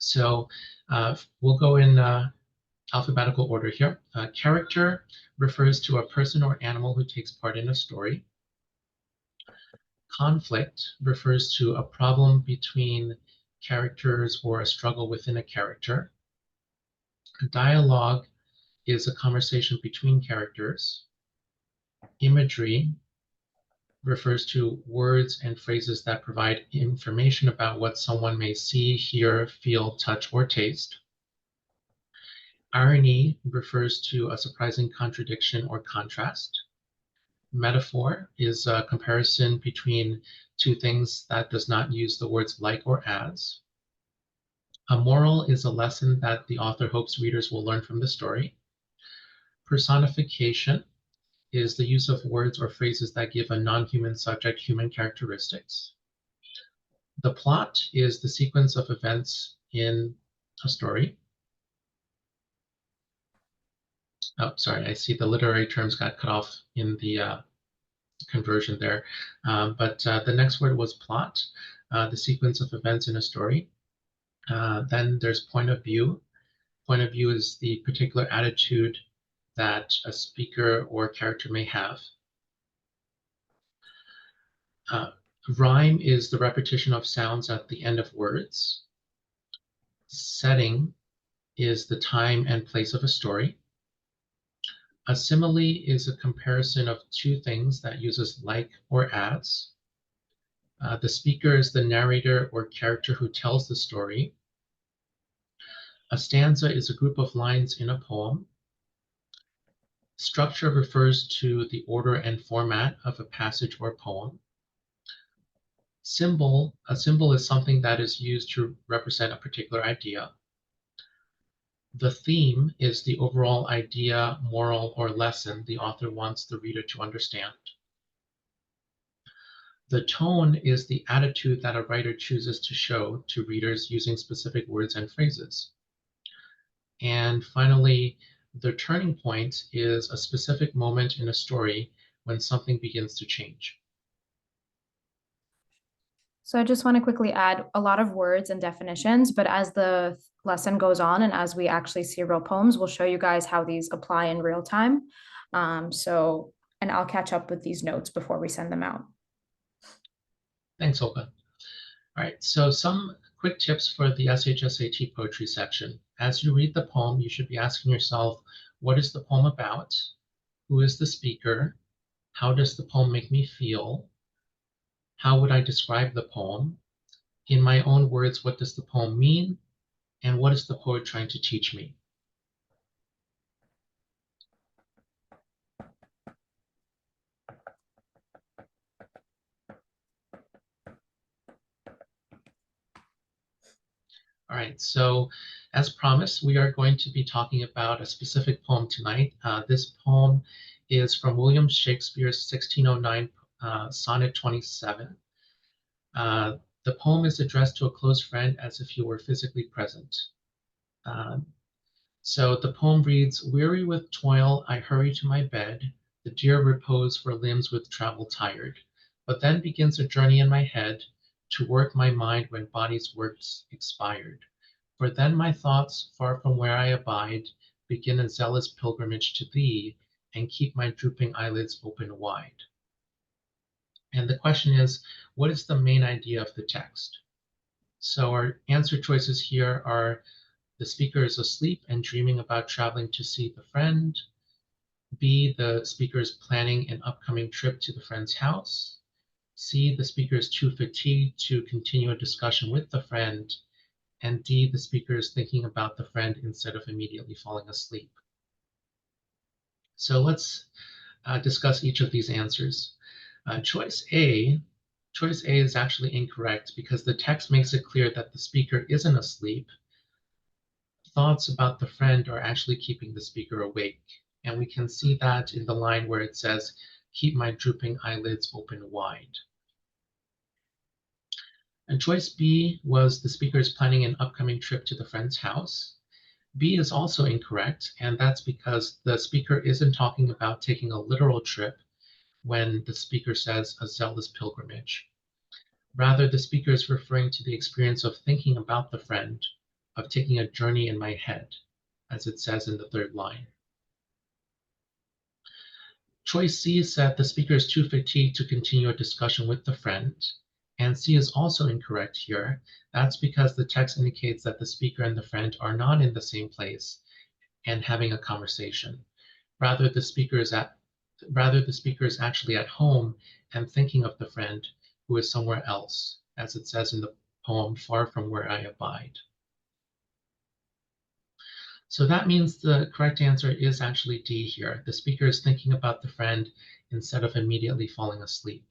So we'll go in alphabetical order here. Character refers to a person or animal who takes part in a story. Conflict refers to a problem between characters or a struggle within a character. Dialogue is a conversation between characters. Imagery refers to words and phrases that provide information about what someone may see, hear, feel, touch, or taste. Irony refers to a surprising contradiction or contrast. Metaphor is a comparison between two things that does not use the words like or as. A moral is a lesson that the author hopes readers will learn from the story. Personification is the use of words or phrases that give a non-human subject human characteristics. The plot is the sequence of events in a story. Oh, sorry, I see the literary terms got cut off in the conversion there. But the next word was plot, the sequence of events in a story. Then there's point of view. Point of view is the particular attitude that a speaker or character may have. Rhyme is the repetition of sounds at the end of words. Setting is the time and place of a story. A simile is a comparison of two things that uses like or as. The speaker is the narrator or character who tells the story. A stanza is a group of lines in a poem. Structure refers to the order and format of a passage or poem. A symbol is something that is used to represent a particular idea. The theme is the overall idea, moral, or lesson the author wants the reader to understand. The tone is the attitude that a writer chooses to show to readers using specific words and phrases. And finally, the turning point is a specific moment in a story when something begins to change. So I just want to quickly add a lot of words and definitions, but as the lesson goes on and as we actually see real poems, we'll show you guys how these apply in real time. And I'll catch up with these notes before we send them out. Thanks, Olga. All right, so some quick tips for the SHSAT poetry section. As you read the poem, you should be asking yourself, what is the poem about? Who is the speaker? How does the poem make me feel? How would I describe the poem? In my own words, what does the poem mean? And what is the poet trying to teach me? All right, so as promised, we are going to be talking about a specific poem tonight. This poem is from William Shakespeare's 1609 Sonnet 27. The poem is addressed to a close friend as if he were physically present. So the poem reads, weary with toil, I hurry to my bed, the dear repose for limbs with travel tired. But then begins a journey in my head to work my mind when body's works expired. For then my thoughts, far from where I abide, begin a zealous pilgrimage to thee, and keep my drooping eyelids open wide. And the question is, what is the main idea of the text? So our answer choices here are the speaker is asleep and dreaming about traveling to see the friend. B, the speaker is planning an upcoming trip to the friend's house. C, the speaker is too fatigued to continue a discussion with the friend. And D, the speaker is thinking about the friend instead of immediately falling asleep. So let's discuss each of these answers. Choice A is actually incorrect because the text makes it clear that the speaker isn't asleep. Thoughts about the friend are actually keeping the speaker awake. And we can see that in the line where it says, keep my drooping eyelids open wide. And choice B was the speaker is planning an upcoming trip to the friend's house. B is also incorrect, and that's because the speaker isn't talking about taking a literal trip when the speaker says a zealous pilgrimage. Rather, the speaker is referring to the experience of thinking about the friend of taking a journey in my head, as it says in the third line. Choice C said the speaker is too fatigued to continue a discussion with the friend. And C is also incorrect here. That's because the text indicates that the speaker and the friend are not in the same place and having a conversation. Rather, the speaker is actually at home and thinking of the friend who is somewhere else, as it says in the poem, far from where I abide. So that means the correct answer is actually D here. The speaker is thinking about the friend instead of immediately falling asleep.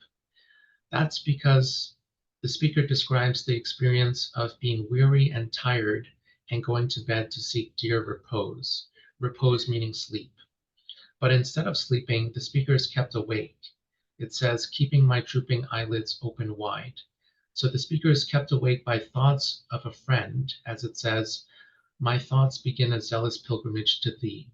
That's because the speaker describes the experience of being weary and tired and going to bed to seek dear repose, repose meaning sleep. But instead of sleeping, the speaker is kept awake. It says, keeping my drooping eyelids open wide. So the speaker is kept awake by thoughts of a friend, as it says, my thoughts begin a zealous pilgrimage to thee.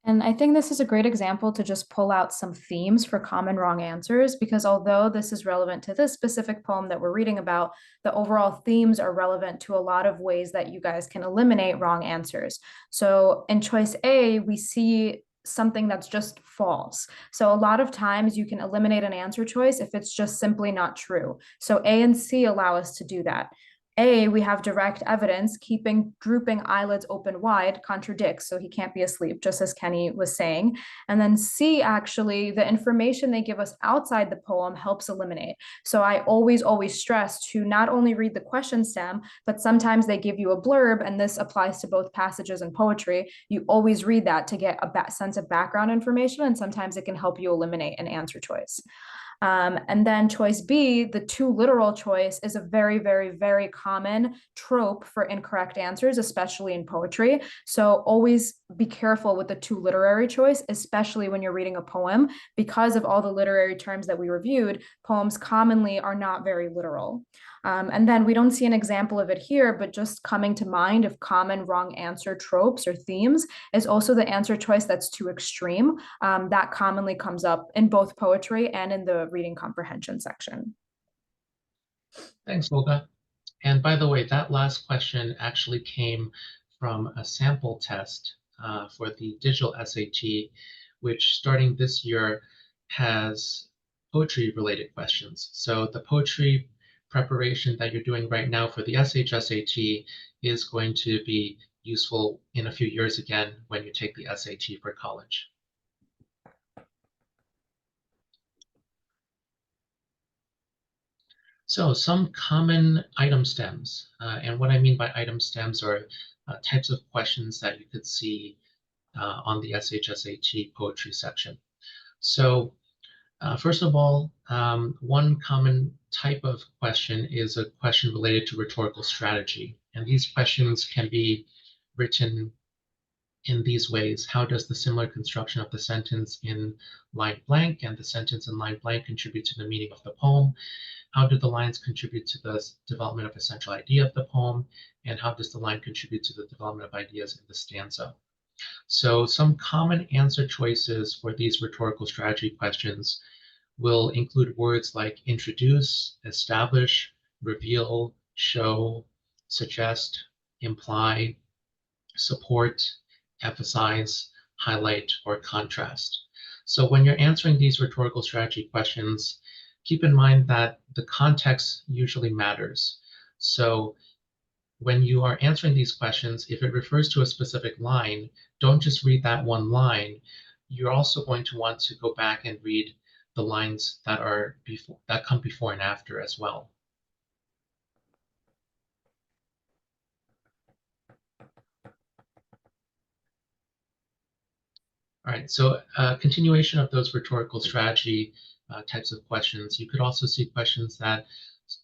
And I think this is a great example to just pull out some themes for common wrong answers, because although this is relevant to this specific poem that we're reading about, the overall themes are relevant to a lot of ways that you guys can eliminate wrong answers. So in choice A, we see something that's just false. So a lot of times you can eliminate an answer choice if it's just simply not true. So A and C allow us to do that. A, we have direct evidence, keeping drooping eyelids open wide contradicts, so he can't be asleep, just as Kenny was saying. And then C, actually, the information they give us outside the poem helps eliminate. So I always stress to not only read the question stem, but sometimes they give you a blurb, and this applies to both passages and poetry. You always read that to get a sense of background information, and sometimes it can help you eliminate an answer choice. And then choice B, the too literal choice, is a very common trope for incorrect answers, especially in poetry. So always be careful with the too literary choice, especially when you're reading a poem. Because of all the literary terms that we reviewed, poems commonly are not very literal. And then we don't see an example of it here, but just coming to mind of common wrong answer tropes or themes is also the answer choice that's too extreme. That commonly comes up in both poetry and in the reading comprehension section. Thanks, Olga. And by the way, that last question actually came from a sample test for the digital SAT, which starting this year has poetry-related questions. So the poetry preparation that you're doing right now for the SHSAT is going to be useful in a few years again when you take the SAT for college. So some common item stems, and what I mean by item stems are types of questions that you could see on the SHSAT poetry section. So first of all, one common type of question is a question related to rhetorical strategy. And these questions can be written in these ways. How does the similar construction of the sentence in line blank and the sentence in line blank contribute to the meaning of the poem? How do the lines contribute to the development of a central idea of the poem? And how does the line contribute to the development of ideas in the stanza? So some common answer choices for these rhetorical strategy questions will include words like introduce, establish, reveal, show, suggest, imply, support, emphasize, highlight, or contrast. So when you're answering these rhetorical strategy questions, keep in mind that the context usually matters. So when you are answering these questions, if it refers to a specific line, don't just read that one line. You're also going to want to go back and read the lines that are that come before and after as well. All right, so continuation of those rhetorical strategy types of questions. You could also see questions that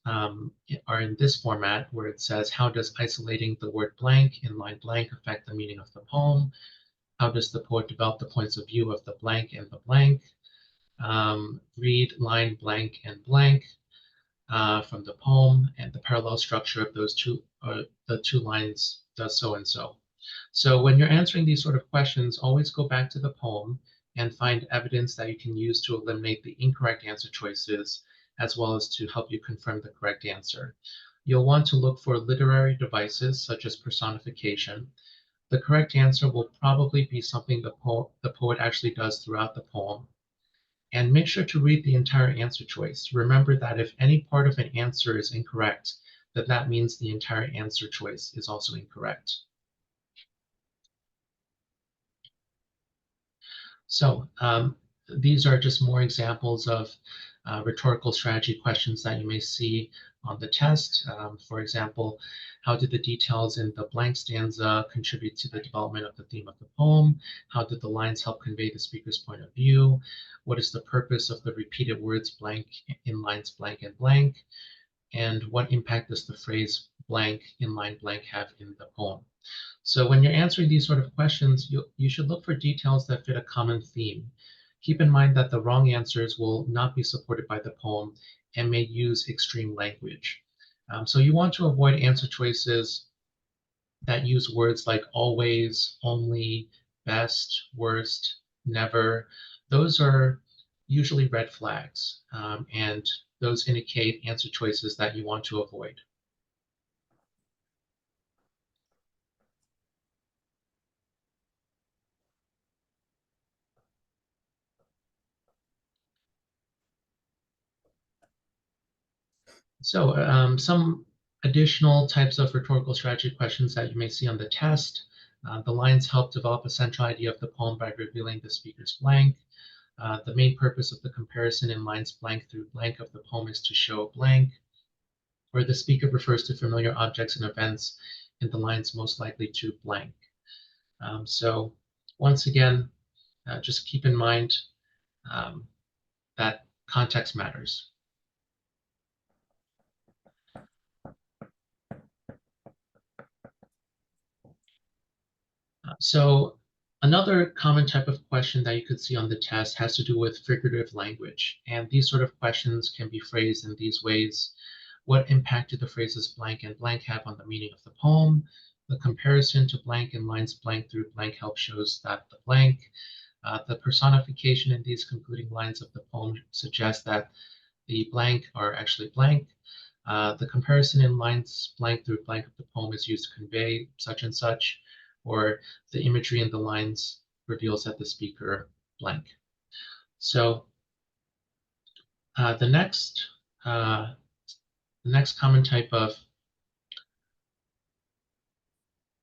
are in this format where it says, how does isolating the word blank in line blank affect the meaning of the poem? How does the poet develop the points of view of the blank and the blank? Read line blank and blank from the poem, and the parallel structure of those the two lines does so and so. So when you're answering these sort of questions, always go back to the poem and find evidence that you can use to eliminate the incorrect answer choices, as well as to help you confirm the correct answer. You'll want to look for literary devices such as personification. The correct answer will probably be something the poet actually does throughout the poem. And make sure to read the entire answer choice. Remember that if any part of an answer is incorrect, then that means the entire answer choice is also incorrect. So these are just more examples of rhetorical strategy questions that you may see on the test. For example, how did the details in the blank stanza contribute to the development of the theme of the poem? How did the lines help convey the speaker's point of view? What is the purpose of the repeated words blank in lines blank and blank? And what impact does the phrase blank in line blank have in the poem? So when you're answering these sort of questions, you should look for details that fit a common theme. Keep in mind that the wrong answers will not be supported by the poem and may use extreme language. So you want to avoid answer choices that use words like always, only, best, worst, never. Those are usually red flags, and those indicate answer choices that you want to avoid. So some additional types of rhetorical strategy questions that you may see on the test. The lines help develop a central idea of the poem by revealing the speaker's blank. The main purpose of the comparison in lines blank through blank of the poem is to show blank, where the speaker refers to familiar objects and events in the lines most likely to blank. So once again, just keep in mind that context matters. So another common type of question that you could see on the test has to do with figurative language. And these sort of questions can be phrased in these ways. What impact did the phrases blank and blank have on the meaning of the poem? The comparison to blank in lines blank through blank help shows that the blank. The personification in these concluding lines of the poem suggests that the blank are actually blank. The comparison in lines blank through blank of the poem is used to convey such and such, or the imagery in the lines reveals that the speaker blank. So the next common type of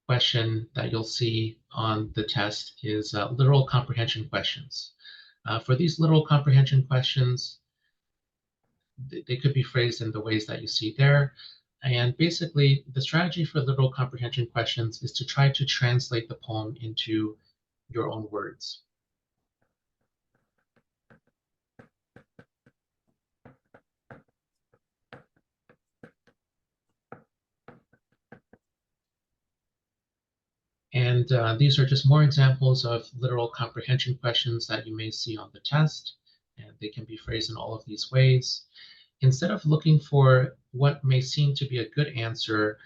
question that you'll see on the test is literal comprehension questions. For these literal comprehension questions, they could be phrased in the ways that you see there. And basically, the strategy for literal comprehension questions is to try to translate the poem into your own words. And these are just more examples of literal comprehension questions that you may see on the test. And they can be phrased in all of these ways. Instead of looking for what may seem to be a good answer,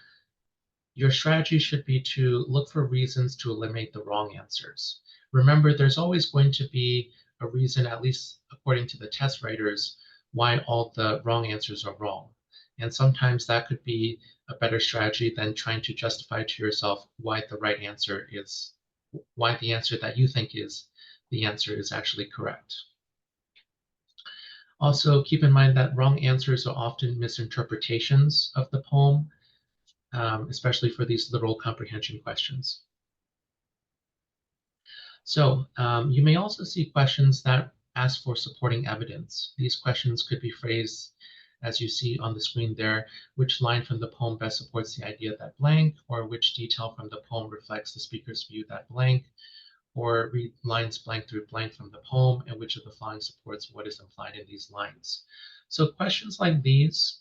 your strategy should be to look for reasons to eliminate the wrong answers. Remember, there's always going to be a reason, at least according to the test writers, why all the wrong answers are wrong. And sometimes that could be a better strategy than trying to justify to yourself why the right answer is, why the answer that you think is the answer is actually correct. Also, keep in mind that wrong answers are often misinterpretations of the poem, especially for these literal comprehension questions. So you may also see questions that ask for supporting evidence. These questions could be phrased as you see on the screen there, which line from the poem best supports the idea that blank, or which detail from the poem reflects the speaker's view that blank, or read lines blank through blank from the poem, and which of the following supports what is implied in these lines. So questions like these,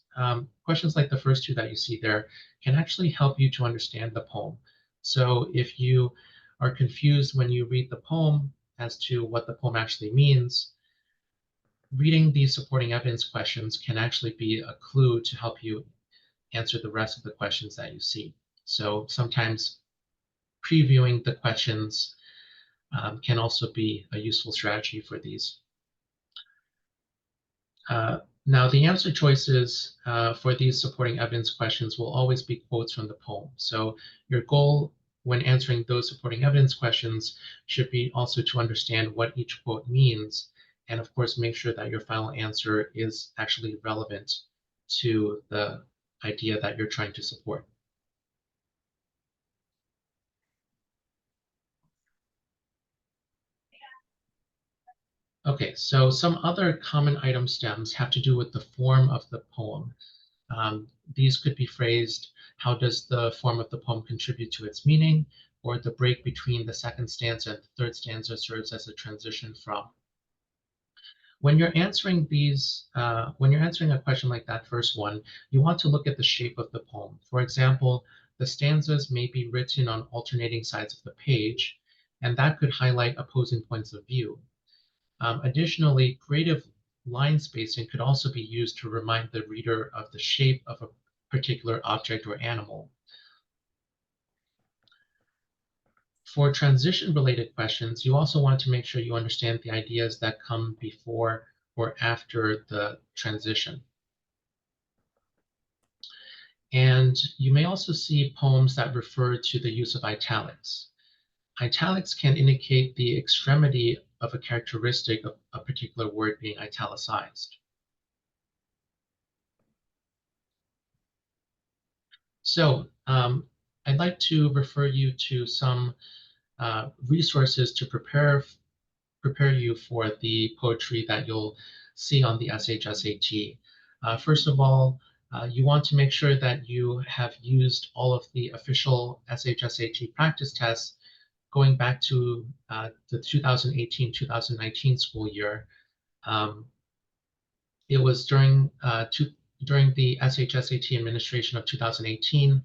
questions like the first two that you see there, can actually help you to understand the poem. So if you are confused when you read the poem as to what the poem actually means, reading these supporting evidence questions can actually be a clue to help you answer the rest of the questions that you see. So sometimes previewing the questions can also be a useful strategy for these. Now, the answer choices for these supporting evidence questions will always be quotes from the poem. So your goal when answering those supporting evidence questions should be also to understand what each quote means, and of course, make sure that your final answer is actually relevant to the idea that you're trying to support. Okay, so some other common item stems have to do with the form of the poem. These could be phrased, how does the form of the poem contribute to its meaning? Or the break between the second stanza and the third stanza serves as a transition from. When you're answering when you're answering a question like that first one, you want to look at the shape of the poem. For example, the stanzas may be written on alternating sides of the page, and that could highlight opposing points of view. Additionally, creative line spacing could also be used to remind the reader of the shape of a particular object or animal. For transition-related questions, you also want to make sure you understand the ideas that come before or after the transition. And you may also see poems that refer to the use of italics. Italics can indicate the extremity of a characteristic of a particular word being italicized. So I'd like to refer you to some resources to prepare you for the poetry that you'll see on the SHSAT. First of all, you want to make sure that you have used all of the official SHSAT practice tests going back to the 2018-2019 school year. It was during the SHSAT administration of 2018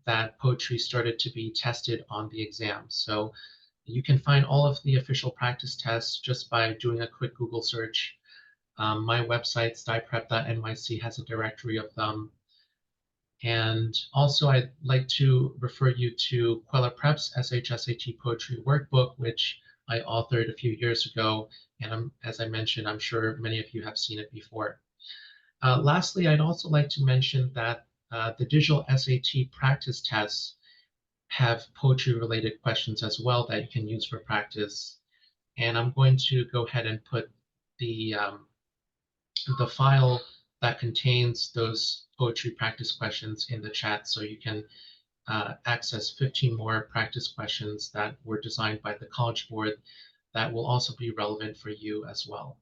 that poetry started to be tested on the exam. So you can find all of the official practice tests just by doing a quick Google search. My website, styprep.nyc, has a directory of them. And also, I'd like to refer you to Kweller Prep's SHSAT Poetry Workbook, which I authored a few years ago. And as I mentioned, I'm sure many of you have seen it before. Lastly, I'd also like to mention that the digital SAT practice tests have poetry-related questions as well that you can use for practice. And I'm going to go ahead and put the file that contains those poetry practice questions in the chat so you can access 15 more practice questions that were designed by the College Board that will also be relevant for you as well.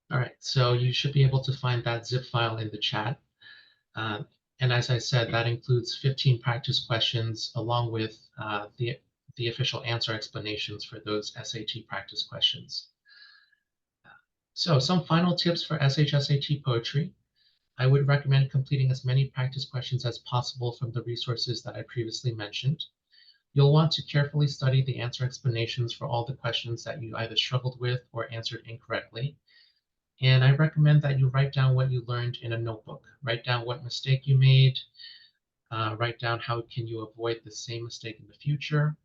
All right, so you should be able to find that zip file in the chat. And as I said, that includes 15 practice questions along with the official answer explanations for those SAT practice questions. So some final tips for SHSAT poetry. I would recommend completing as many practice questions as possible from the resources that I previously mentioned. You'll want to carefully study the answer explanations for all the questions that you either struggled with or answered incorrectly. And I recommend that you write down what you learned in a notebook. Write down what mistake you made. Write down how can you avoid the same mistake in the future.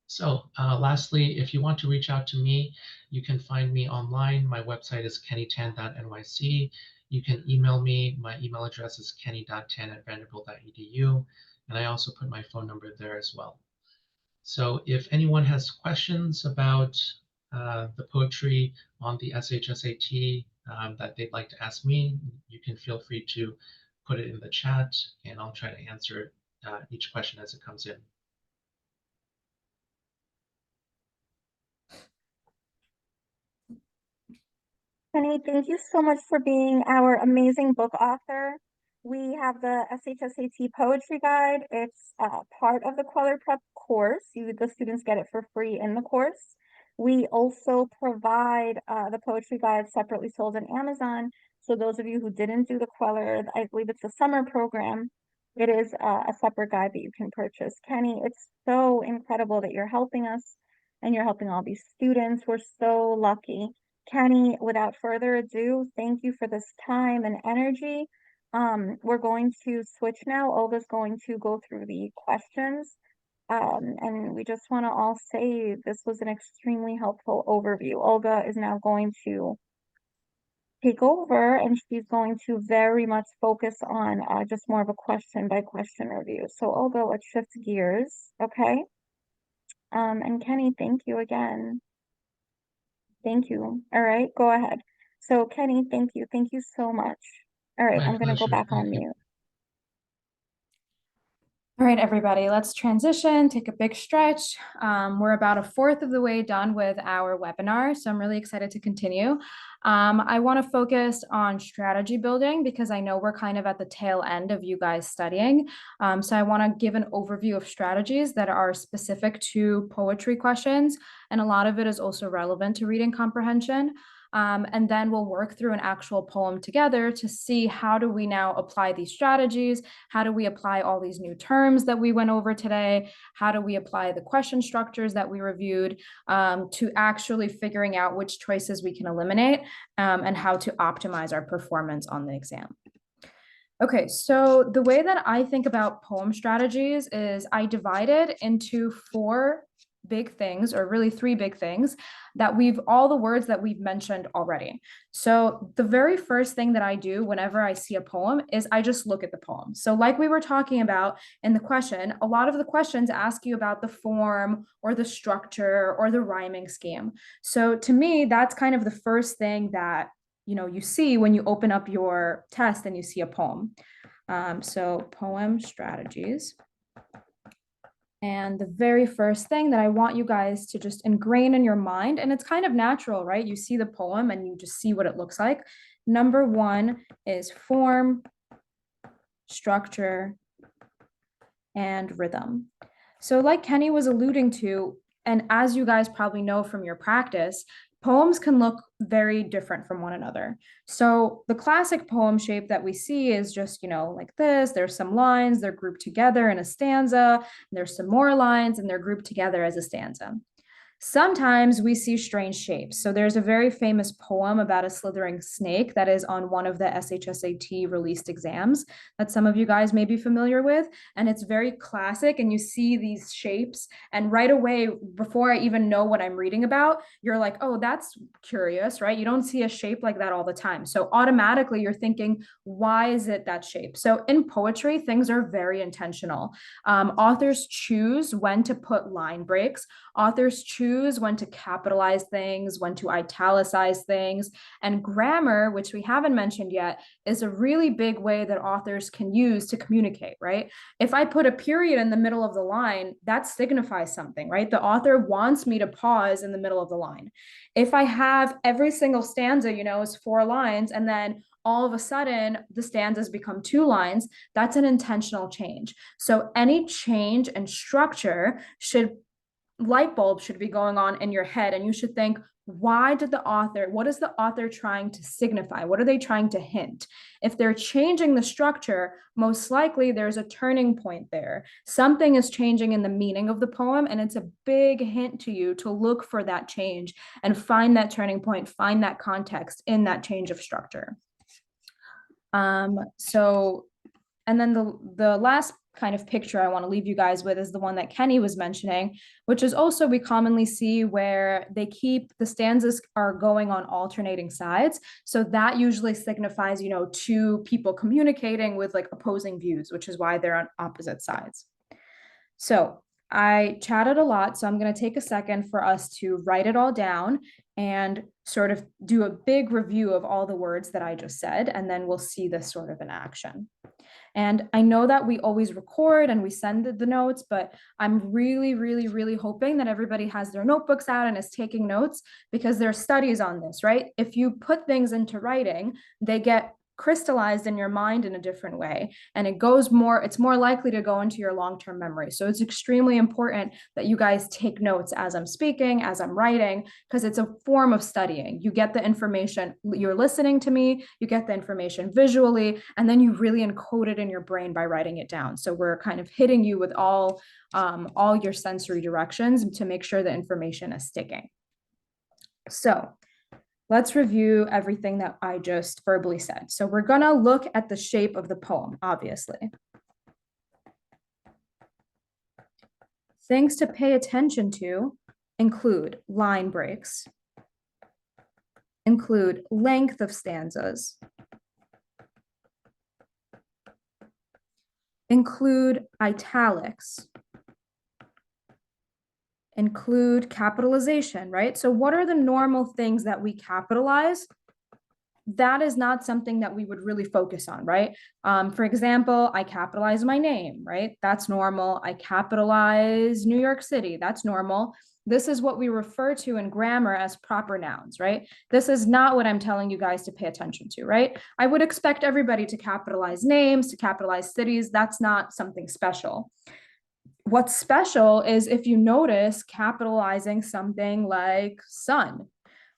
So lastly, if you want to reach out to me, you can find me online. My website is kennytan.nyc. You can email me. My email address is kenny.tan@vanderbilt.edu. And I also put my phone number there as well. So if anyone has questions about the poetry on the SHSAT that they'd like to ask me, you can feel free to put it in the chat and I'll try to answer each question as it comes in. Penny, thank you so much for being our amazing book author. We have the SHSAT Poetry Guide. It's part of the Kweller Prep course. The students get it for free in the course. We also provide the Poetry Guide separately sold on Amazon. So those of you who didn't do the Kweller, I believe it's a summer program, it is a separate guide that you can purchase. Kenny, it's so incredible that you're helping us and you're helping all these students. We're so lucky. Kenny, without further ado, thank you for this time and energy. We're going to switch now. Olga's going to go through the questions. And we just want to all say this was an extremely helpful overview. Olga is now going to take over, and she's going to very much focus on just more of a question by question review. So Olga, let's shift gears, okay? And Kenny, thank you again. Thank you. All right, go ahead. So Kenny, thank you. Thank you so much. All right, My I'm gonna go pleasure. back on Thank you. mute. All right, everybody, let's transition, take a big stretch. We're about a fourth of the way done with our webinar, so I'm really excited to continue. I want to focus on strategy building because I know we're kind of at the tail end of you guys studying. So I want to give an overview of strategies that are specific to poetry questions, and a lot of it is also relevant to reading comprehension. And then we'll work through an actual poem together to see how do we now apply these strategies, how do we apply all these new terms that we went over today, how do we apply the question structures that we reviewed to actually figuring out which choices we can eliminate and how to optimize our performance on the exam. Okay, so the way that I think about poem strategies is I divide it into 4 big things, or really 3 big things that all the words that we've mentioned already. So the very first thing that I do whenever I see a poem is I just look at the poem. So like we were talking about in the question, a lot of the questions ask you about the form or the structure or the rhyming scheme. So to me, that's kind of the first thing that you see when you open up your test and you see a poem. So poem strategies. And the very first thing that I want you guys to just ingrain in your mind, and it's kind of natural, right? You see the poem and you just see what it looks like. Number 1 is form, structure, and rhythm. So like Kenny was alluding to, and as you guys probably know from your practice, poems can look very different from one another. So the classic poem shape that we see is just, like this. There's some lines, they're grouped together in a stanza. There's some more lines and they're grouped together as a stanza. Sometimes we see strange shapes. So there's a very famous poem about a slithering snake that is on one of the SHSAT released exams that some of you guys may be familiar with. And it's very classic. And you see these shapes. And right away, before I even know what I'm reading about, you're like, oh, that's curious, right? You don't see a shape like that all the time. So automatically you're thinking, why is it that shape? So in poetry, things are very intentional. Authors choose when to put line breaks. Authors choose when to capitalize things, when to italicize things. And grammar, which we haven't mentioned yet, is a really big way that authors can use to communicate, right? If I put a period in the middle of the line, that signifies something, right? The author wants me to pause in the middle of the line. If I have every single stanza, is 4 lines, and then all of a sudden the stanzas become 2 lines, that's an intentional change. So any change in structure light bulb should be going on in your head, and you should think, what is the author trying to signify? What are they trying to hint? If they're changing the structure, most likely there's a turning point there. Something is changing in the meaning of the poem, and it's a big hint to you to look for that change and find that turning point, find that context in that change of structure. And then the last kind of picture I want to leave you guys with is the one that Kenny was mentioning, which is also we commonly see where the stanzas are going on alternating sides. So that usually signifies, 2 people communicating with like opposing views, which is why they're on opposite sides. So I chatted a lot, so I'm going to take a second for us to write it all down and sort of do a big review of all the words that I just said, and then we'll see this sort of in action. And I know that we always record and we send the notes, but I'm really, really, really hoping that everybody has their notebooks out and is taking notes, because there are studies on this, right? If you put things into writing, they get crystallized in your mind in a different way, and it's more likely to go into your long-term memory. So it's extremely important that you guys take notes as I'm speaking, as I'm writing, because it's a form of studying. You get the information, you're listening to me, you get the information visually, and then you really encode it in your brain by writing it down. So we're kind of hitting you with all your sensory directions to make sure the information is sticking. So let's review everything that I just verbally said. So we're gonna look at the shape of the poem, obviously. Things to pay attention to include line breaks, include length of stanzas, include italics, include capitalization, right? So what are the normal things that we capitalize? That is not something that we would really focus on, right? For example, I capitalize my name, right? That's normal. I capitalize New York City. That's normal. This is what we refer to in grammar as proper nouns, right? This is not what I'm telling you guys to pay attention to, right? I would expect everybody to capitalize names, to capitalize cities. That's not something special. What's special is if you notice capitalizing something like son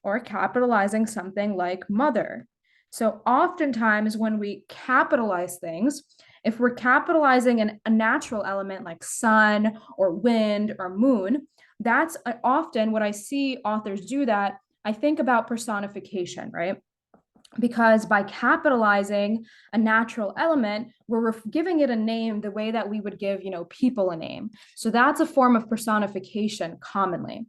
or capitalizing something like mother. So oftentimes when we capitalize things, if we're capitalizing a natural element like sun or wind or moon, that's often what I see authors do that. I think about personification, right? Because by capitalizing a natural element, we're giving it a name the way that we would give, people a name. So that's a form of personification commonly.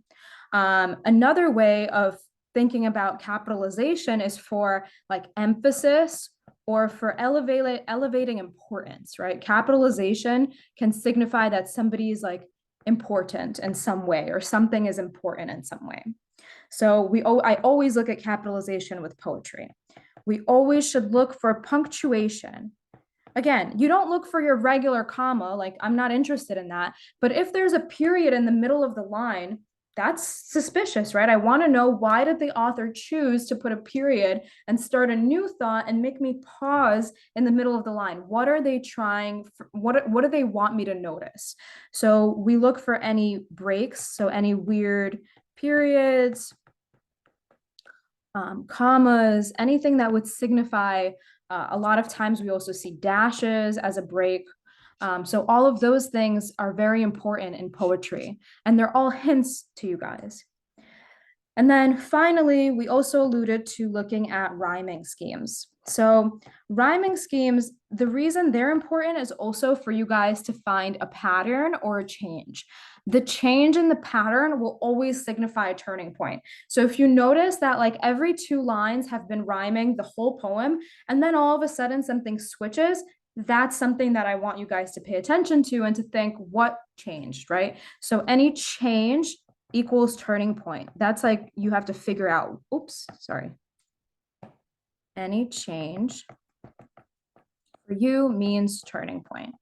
Another way of thinking about capitalization is for like emphasis or for elevating importance, right? Capitalization can signify that somebody is like important in some way or something is important in some way. So I always look at capitalization with poetry. We always should look for punctuation. Again, you don't look for your regular comma, like I'm not interested in that. But if there's a period in the middle of the line, that's suspicious, right? I want to know, why did the author choose to put a period and start a new thought and make me pause in the middle of the line? What are they trying for, what do they want me to notice? So we look for any breaks, so any weird periods, commas, anything that would signify. A lot of times we also see dashes as a break. So all of those things are very important in poetry, and they're all hints to you guys. And then finally, we also alluded to looking at rhyming schemes. So rhyming schemes, the reason they're important is also for you guys to find a pattern or a change. The change in the pattern will always signify a turning point. So if you notice that like every 2 lines have been rhyming the whole poem, and then all of a sudden something switches, that's something that I want you guys to pay attention to and to think what changed, right? So any change equals turning point. That's like you have to figure out, oops, sorry. Any change for you means turning point.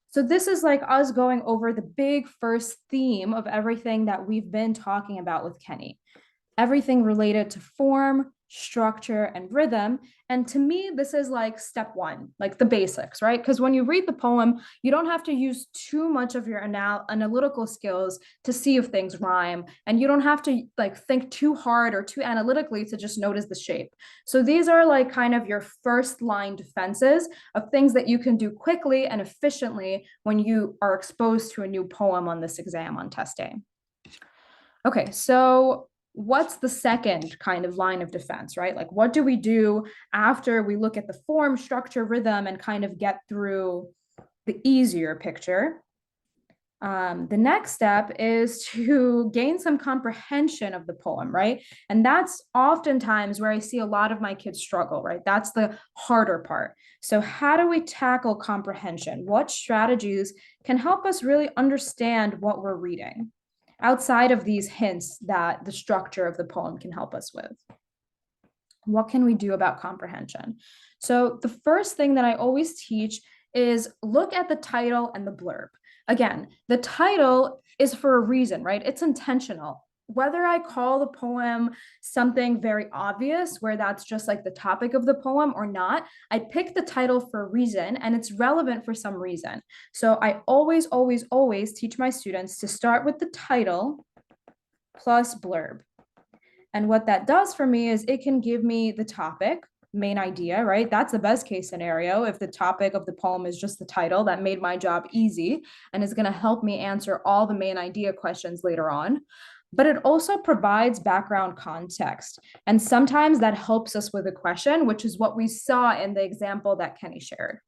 So this is like us going over the big first theme of everything that we've been talking about with Kenny. Everything related to form, structure, and rhythm. And to me, this is like step 1, like the basics, right? Because when you read the poem, you don't have to use too much of your analytical skills to see if things rhyme. And you don't have to like think too hard or too analytically to just notice the shape. So these are like kind of your first line defenses of things that you can do quickly and efficiently when you are exposed to a new poem on this exam on test day. Okay, so what's the second kind of line of defense, right? Like what do we do after we look at the form, structure, rhythm, and kind of get through the easier picture? The next step is to gain some comprehension of the poem, right? And that's oftentimes where I see a lot of my kids struggle, right? That's the harder part. So how do we tackle comprehension? What strategies can help us really understand what we're reading outside of these hints that the structure of the poem can help us with? What can we do about comprehension? So the first thing that I always teach is look at the title and the blurb. Again, the title is for a reason, right? It's intentional. Whether I call the poem something very obvious, where that's just like the topic of the poem or not, I pick the title for a reason and it's relevant for some reason. So I always, always, always teach my students to start with the title plus blurb. And what that does for me is it can give me the topic, main idea, right? That's the best case scenario. If the topic of the poem is just the title, that made my job easy and is going to help me answer all the main idea questions later on. But it also provides background context. And sometimes that helps us with a question, which is what we saw in the example that Kenny shared.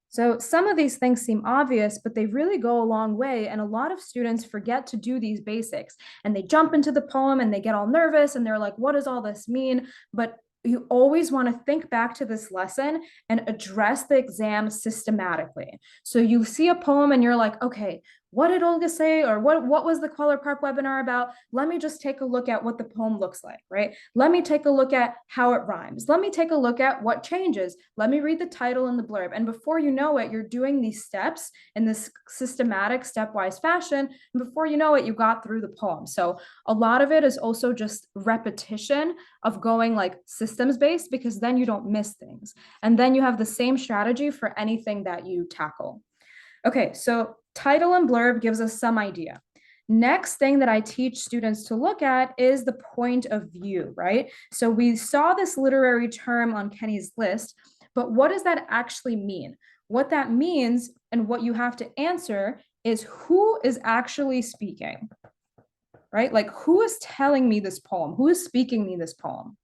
So some of these things seem obvious, but they really go a long way. And a lot of students forget to do these basics and they jump into the poem and they get all nervous and they're like, what does all this mean? But you always want to think back to this lesson and address the exam systematically. So you see a poem and you're like, okay, what did Olga say? Or what was the Kweller Prep webinar about? Let me just take a look at what the poem looks like, right? Let me take a look at how it rhymes. Let me take a look at what changes. Let me read the title and the blurb. And before you know it, you're doing these steps in this systematic, stepwise fashion. And before you know it, you got through the poem. So a lot of it is also just repetition of going like systems based, because then you don't miss things. And then you have the same strategy for anything that you tackle. Okay, so title and blurb gives us some idea. Next thing that I teach students to look at is the point of view, right? So we saw this literary term on Kenny's list, but what does that actually mean? What that means and what you have to answer is who is actually speaking, right? Like who is telling me this poem? Who is speaking me this poem?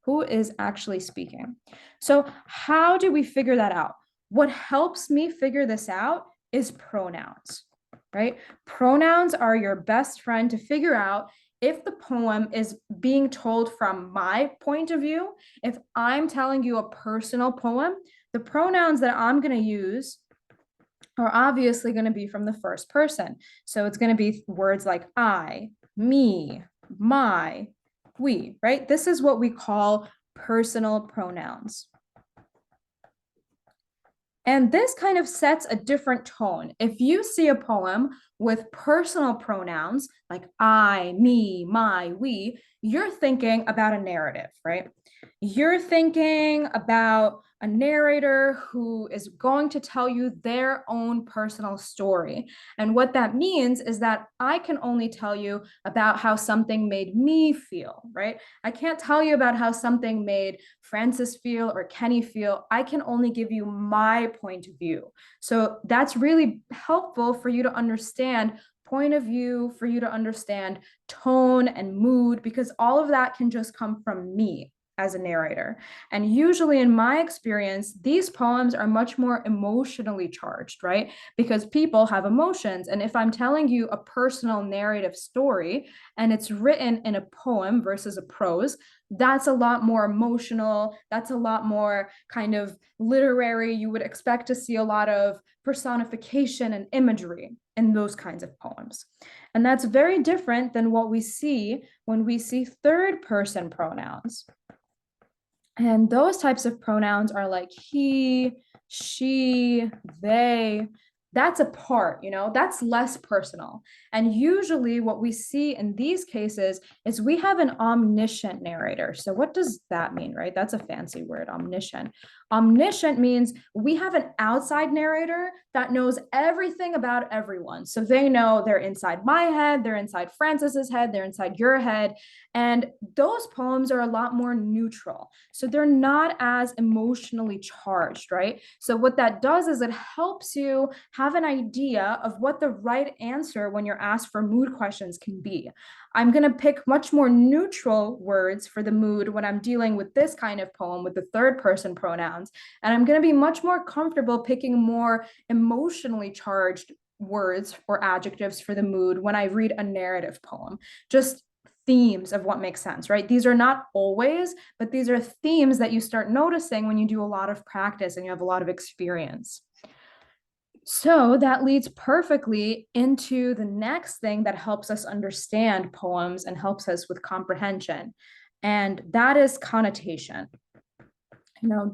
Who is actually speaking? So how do we figure that out? What helps me figure this out is pronouns, right? Pronouns are your best friend to figure out if the poem is being told from my point of view. If I'm telling you a personal poem, the pronouns that I'm going to use are obviously going to be from the first person. So it's going to be words like I, me, my, we, right? This is what we call personal pronouns. And this kind of sets a different tone. If you see a poem with personal pronouns like I, me, my, we, you're thinking about a narrative, right? You're thinking about a narrator who is going to tell you their own personal story. And what that means is that I can only tell you about how something made me feel, right? I can't tell you about how something made Francis feel or Kenny feel. I can only give you my point of view. So that's really helpful for you to understand point of view, for you to understand tone and mood, because all of that can just come from me as a narrator. And usually in my experience, these poems are much more emotionally charged, right? Because people have emotions. And if I'm telling you a personal narrative story and it's written in a poem versus a prose, that's a lot more emotional. That's a lot more kind of literary. You would expect to see a lot of personification and imagery in those kinds of poems. And that's very different than what we see when we see third person pronouns. And those types of pronouns are like he, she, they. That's a part, that's less personal. And usually what we see in these cases is we have an omniscient narrator. So what does that mean, right? That's a fancy word, omniscient. Omniscient means we have an outside narrator that knows everything about everyone. So they know they're inside my head, they're inside Francis's head, they're inside your head. And those poems are a lot more neutral. So they're not as emotionally charged, right? So what that does is it helps you have an idea of what the right answer when you're asked for mood questions can be. I'm going to pick much more neutral words for the mood when I'm dealing with this kind of poem with the third person pronouns. And I'm going to be much more comfortable picking more emotionally charged words or adjectives for the mood when I read a narrative poem. Just themes of what makes sense, right? These are not always, but these are themes that you start noticing when you do a lot of practice and you have a lot of experience. So that leads perfectly into the next thing that helps us understand poems and helps us with comprehension. And that is connotation.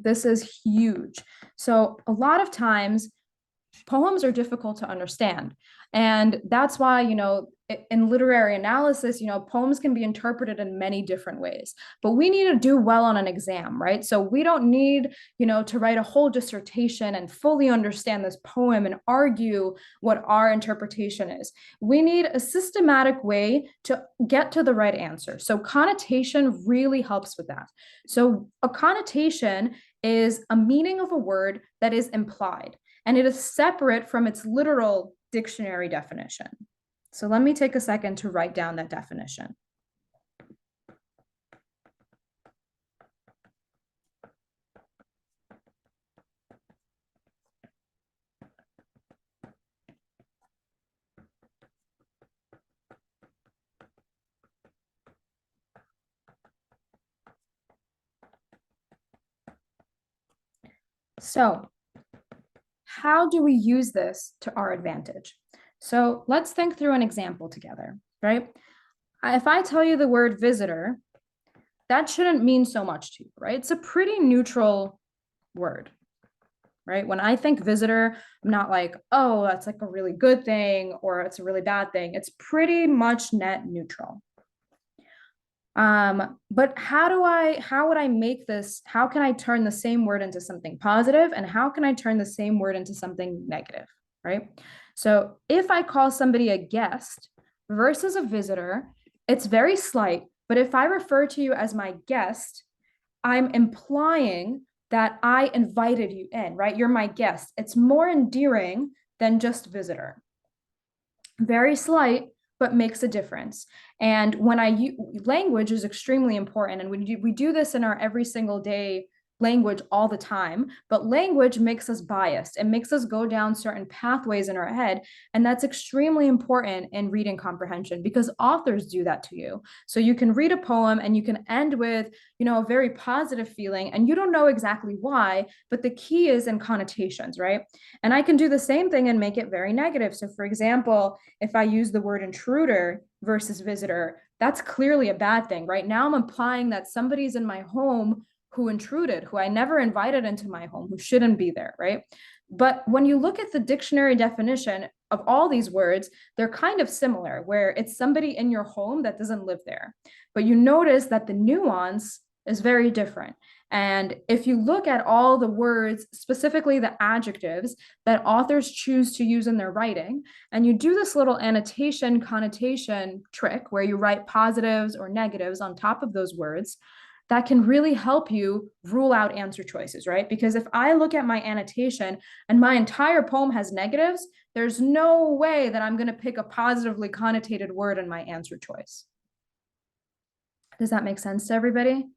This is huge. So a lot of times poems are difficult to understand. And that's why, in literary analysis, poems can be interpreted in many different ways, but we need to do well on an exam, right? So we don't need, to write a whole dissertation and fully understand this poem and argue what our interpretation is. We need a systematic way to get to the right answer. So connotation really helps with that. So a connotation is a meaning of a word that is implied, and it is separate from its literal dictionary definition. So let me take a second to write down that definition. So how do we use this to our advantage? So let's think through an example together, right? If I tell you the word visitor, that shouldn't mean so much to you, right? It's a pretty neutral word, right? When I think visitor, I'm not like, oh, that's like a really good thing or it's a really bad thing. It's pretty much net neutral. But how would I make this, how can I turn the same word into something positive, and how can I turn the same word into something negative, right? So if I call somebody a guest versus a visitor, it's very slight, but if I refer to you as my guest, I'm implying that I invited you in, right? You're my guest. It's more endearing than just visitor. Very slight, but makes a difference. And when language is extremely important, and we do this in our every single day language all the time, but language makes us biased. It makes us go down certain pathways in our head, and that's extremely important in reading comprehension because authors do that to you. So you can read a poem and you can end with, a very positive feeling, and you don't know exactly why, but the key is in connotations, right? And I can do the same thing and make it very negative. So for example, if I use the word intruder versus visitor, that's clearly a bad thing, right? Now I'm implying that somebody's in my home who intruded, who I never invited into my home, who shouldn't be there, right? But when you look at the dictionary definition of all these words, they're kind of similar, where it's somebody in your home that doesn't live there. But you notice that the nuance is very different. And if you look at all the words, specifically the adjectives that authors choose to use in their writing, and you do this little annotation connotation trick where you write positives or negatives on top of those words, that can really help you rule out answer choices, right? Because if I look at my annotation and my entire poem has negatives, there's no way that I'm going to pick a positively connotated word in my answer choice. Does that make sense to everybody?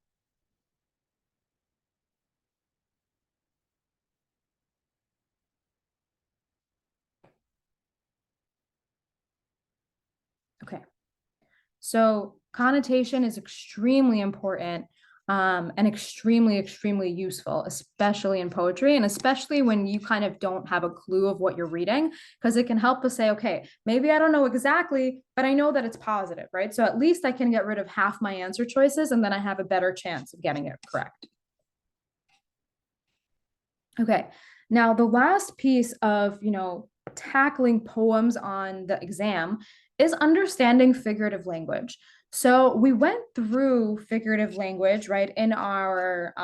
Okay. So connotation is extremely important and extremely, extremely useful, especially in poetry, and especially when you kind of don't have a clue of what you're reading, because it can help us say, okay, maybe I don't know exactly, but I know that it's positive, right? So at least I can get rid of half my answer choices, and then I have a better chance of getting it correct. Okay, now the last piece of, tackling poems on the exam is understanding figurative language. So we went through figurative language, right, in our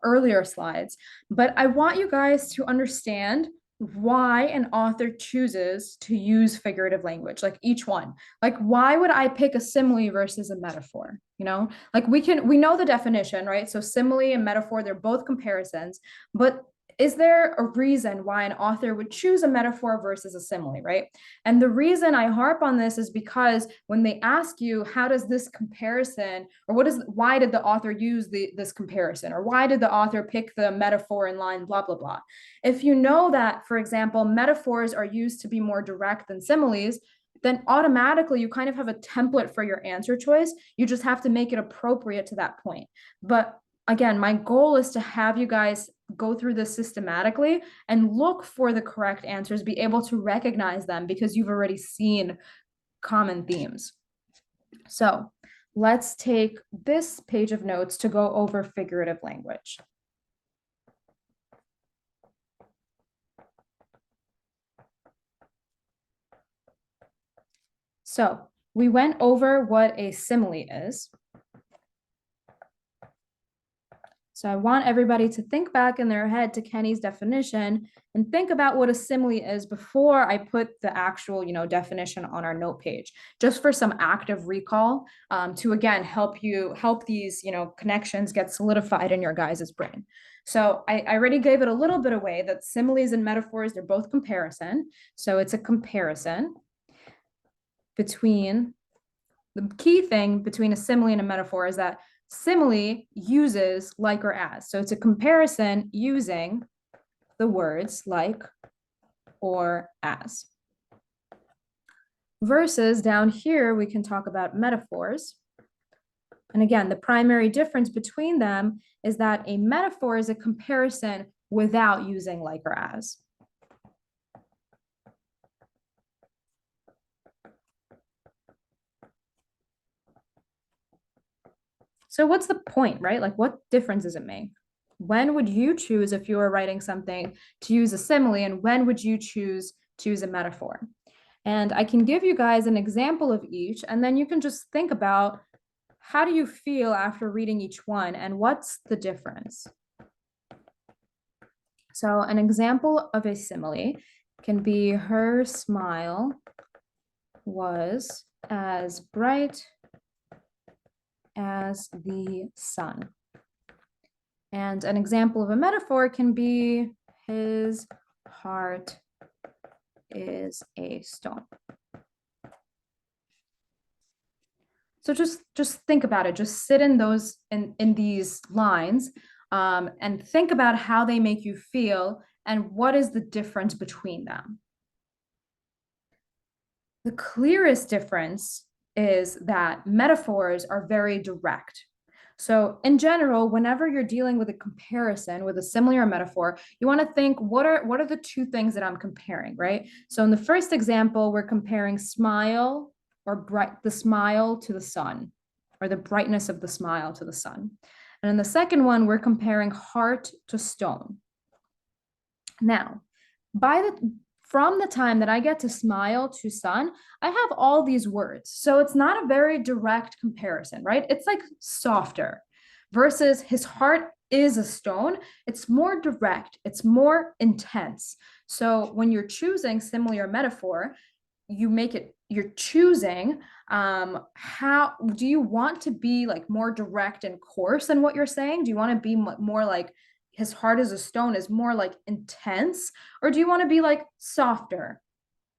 earlier slides, but I want you guys to understand why an author chooses to use figurative language, like each one. Like, why would I pick a simile versus a metaphor? Like we know the definition, right? So simile and metaphor, they're both comparisons, but is there a reason why an author would choose a metaphor versus a simile, right? And the reason I harp on this is because when they ask you, how does this comparison, or why did the author use this comparison, or why did the author pick the metaphor in line, blah, blah, blah. If you know that, for example, metaphors are used to be more direct than similes, then automatically you kind of have a template for your answer choice. You just have to make it appropriate to that point. But again, my goal is to have you guys go through this systematically and look for the correct answers, be able to recognize them because you've already seen common themes. So let's take this page of notes to go over figurative language. So we went over what a simile is. So I want everybody to think back in their head to Kenny's definition and think about what a simile is before I put the actual, definition on our note page, just for some active recall, to again help these, connections get solidified in your guys' brain. So I already gave it a little bit away that similes and metaphors, they're both comparison. So it's a comparison between, the key thing between a simile and a metaphor is that simile uses like or as. So it's a comparison using the words like or as. Versus down here, we can talk about metaphors. And again, the primary difference between them is that a metaphor is a comparison without using like or as. So what's the point, right? Like, what difference does it make? When would you choose, if you were writing something, to use a simile, and when would you choose to use a metaphor? And I can give you guys an example of each, and then you can just think about, how do you feel after reading each one, and what's the difference? So an example of a simile can be, her smile was as bright as the sun. And an example of a metaphor can be, his heart is a stone. So just think about it. Just sit in those in these lines, and think about how they make you feel and what is the difference between them. The clearest difference is that metaphors are very direct. So in general, whenever you're dealing with a comparison with a simile or metaphor, you want to think, what are the two things that I'm comparing, right? So in the first example, we're comparing smile or the smile to the sun, or the brightness of the smile to the sun. And in the second one, we're comparing heart to stone. Now, from the time that I get to smile to sun, I have all these words. So it's not a very direct comparison, right? It's like softer. Versus his heart is a stone. It's more direct. It's more intense. So when you're choosing simile or metaphor, you're choosing, how do you want to be like more direct and coarse in what you're saying? Do you want to be more like, his heart is a stone is more like intense, or do you want to be like softer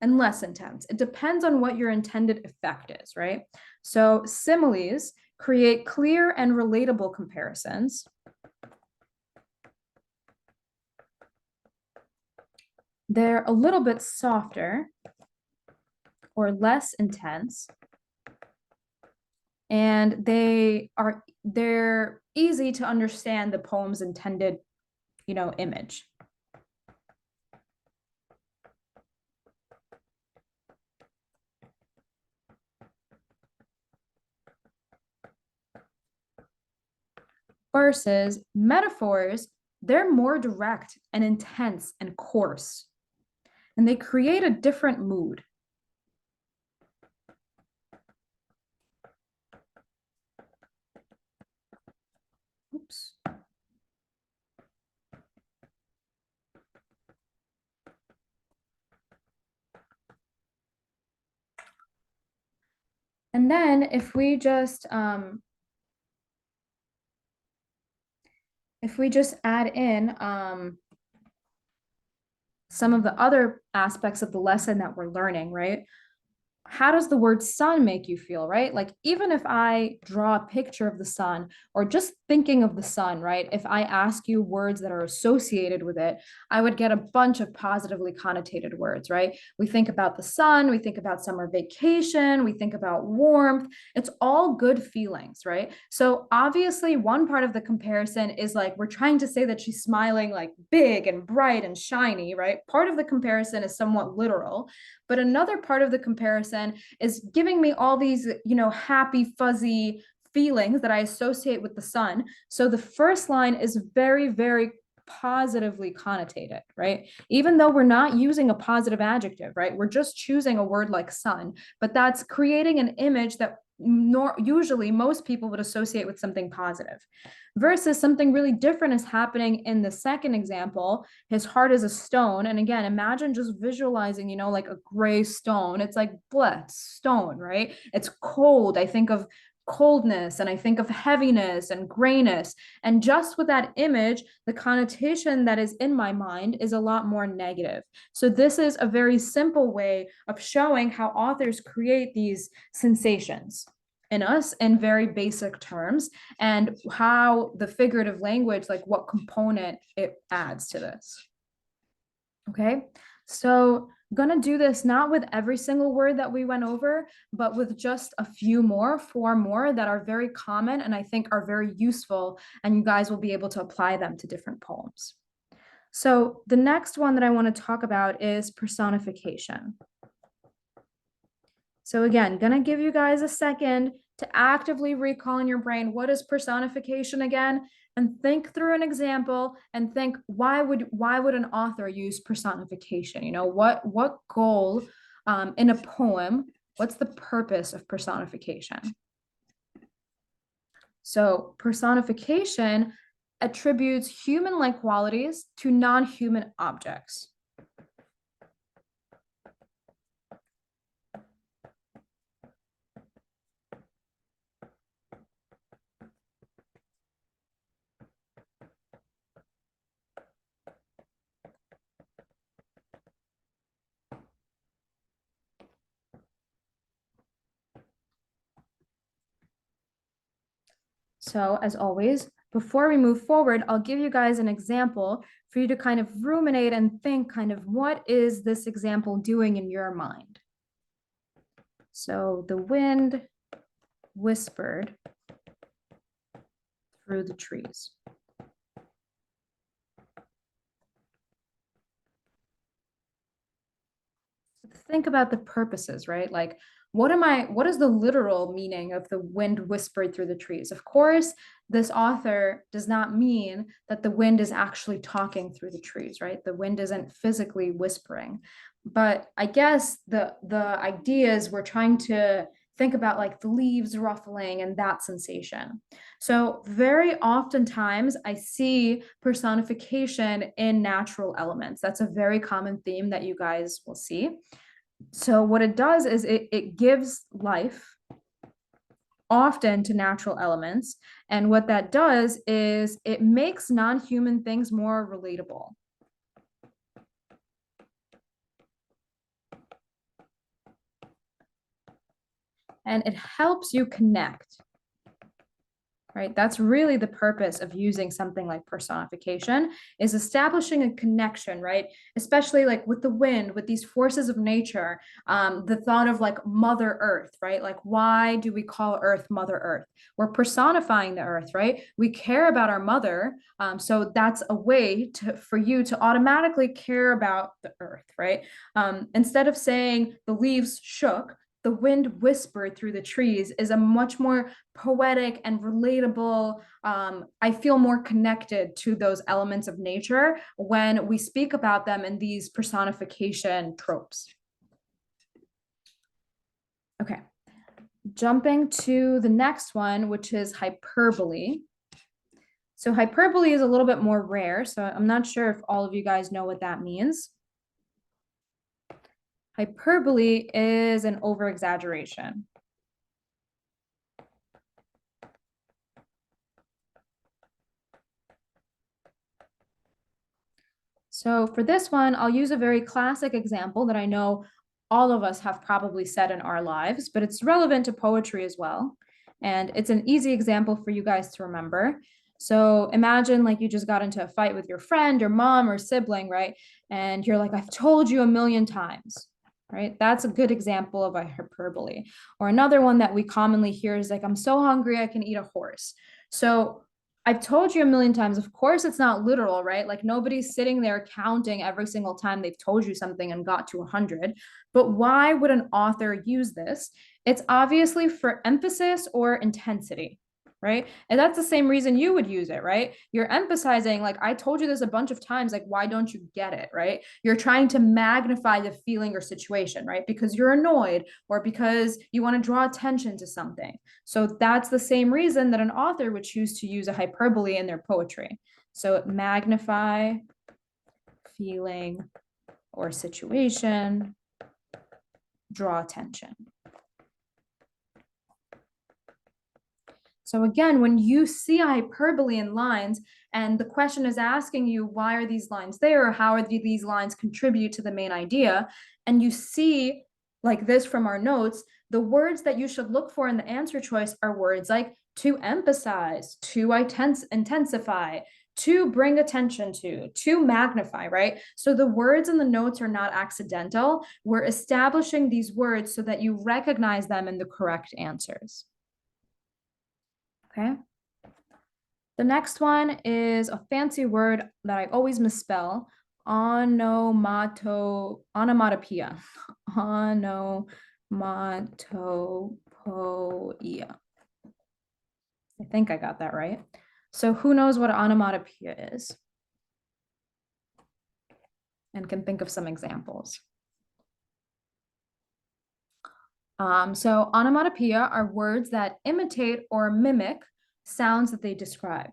and less intense? It depends on what your intended effect is, right? So similes create clear and relatable comparisons. They're a little bit softer or less intense, and they're easy to understand the poem's intended, image. Versus metaphors, they're more direct and intense and coarse, and they create a different mood. Oops. And then if we just add in some of the other aspects of the lesson that we're learning, right? How does the word sun make you feel, right? Like, even if I draw a picture of the sun, or just thinking of the sun, right? If I ask you words that are associated with it, I would get a bunch of positively connotated words, right? We think about the sun, we think about summer vacation, we think about warmth. It's all good feelings, right? So obviously one part of the comparison is like, we're trying to say that she's smiling like big and bright and shiny, right? Part of the comparison is somewhat literal, but another part of the comparison is giving me all these, happy, fuzzy feelings that I associate with the sun. So the first line is very, very positively connotated, right? Even though we're not using a positive adjective, right? We're just choosing a word like sun, but that's creating an image that usually most people would associate with something positive, versus something really different is happening in the second example. His heart is a stone. And again, imagine just visualizing, like a gray stone. It's like bleh, stone, right? It's cold. I think of coldness and I think of heaviness and grayness. And just with that image, the connotation that is in my mind is a lot more negative. So this is a very simple way of showing how authors create these sensations in us in very basic terms, and how the figurative language, like what component it adds to this. Okay, so I'm gonna do this not with every single word that we went over, but with just a few more, 4 more that are very common and I think are very useful, and you guys will be able to apply them to different poems. So the next one that I want to talk about is personification. So again, gonna give you guys a second to actively recall in your brain, what is personification again? And think through an example and think, why would an author use personification? What goal in a poem, what's the purpose of personification? So personification attributes human-like qualities to non-human objects. So as always, before we move forward, I'll give you guys an example for you to kind of ruminate and think kind of what is this example doing in your mind? So the wind whispered through the trees. Think about the purposes, right? Like, what is the literal meaning of the wind whispered through the trees? Of course, this author does not mean that the wind is actually talking through the trees, right? The wind isn't physically whispering. But I guess the idea is we're trying to think about like the leaves ruffling and that sensation. So very oftentimes I see personification in natural elements. That's a very common theme that you guys will see. So what it does is it gives life often to natural elements. And what that does is it makes non-human things more relatable. And it helps you connect. Right? That's really the purpose of using something like personification, is establishing a connection, right? Especially like with the wind, with these forces of nature, the thought of like Mother Earth, right? Like, why do we call Earth Mother Earth? We're personifying the Earth, right? We care about our mother. So that's a way for you to automatically care about the Earth, right? Instead of saying the leaves shook, the wind whispered through the trees is a much more poetic and relatable. I feel more connected to those elements of nature when we speak about them in these personification tropes. Okay, jumping to the next one, which is hyperbole. So hyperbole is a little bit more rare, so I'm not sure if all of you guys know what that means. Hyperbole is an over-exaggeration. So for this one, I'll use a very classic example that I know all of us have probably said in our lives, but it's relevant to poetry as well. And it's an easy example for you guys to remember. So imagine like you just got into a fight with your friend or mom or sibling, right? And you're like, I've told you a million times. Right? That's a good example of a hyperbole. Or another one that we commonly hear is like, I'm so hungry, I can eat a horse. So I've told you a million times, of course, it's not literal, right? Like nobody's sitting there counting every single time they've told you something and got to 100. But why would an author use this? It's obviously for emphasis or intensity. right? And that's the same reason you would use it, right? You're emphasizing, like, I told you this a bunch of times, like, why don't you get it, right? You're trying to magnify the feeling or situation, right? Because you're annoyed or because you want to draw attention to something. So that's the same reason that an author would choose to use a hyperbole in their poetry. So magnify feeling or situation, draw attention. So again, when you see a hyperbole in lines and the question is asking you, why are these lines there? Or how are these lines contribute to the main idea? And you see like this from our notes, the words that you should look for in the answer choice are words like to emphasize, to intensify, to bring attention to magnify, right? So the words in the notes are not accidental. We're establishing these words so that you recognize them in the correct answers. Okay. The next one is a fancy word that I always misspell, onomatopoeia. Onomatopoeia. I think I got that right. So who knows what onomatopoeia is? And can think of some examples. So onomatopoeia are words that imitate or mimic sounds that they describe.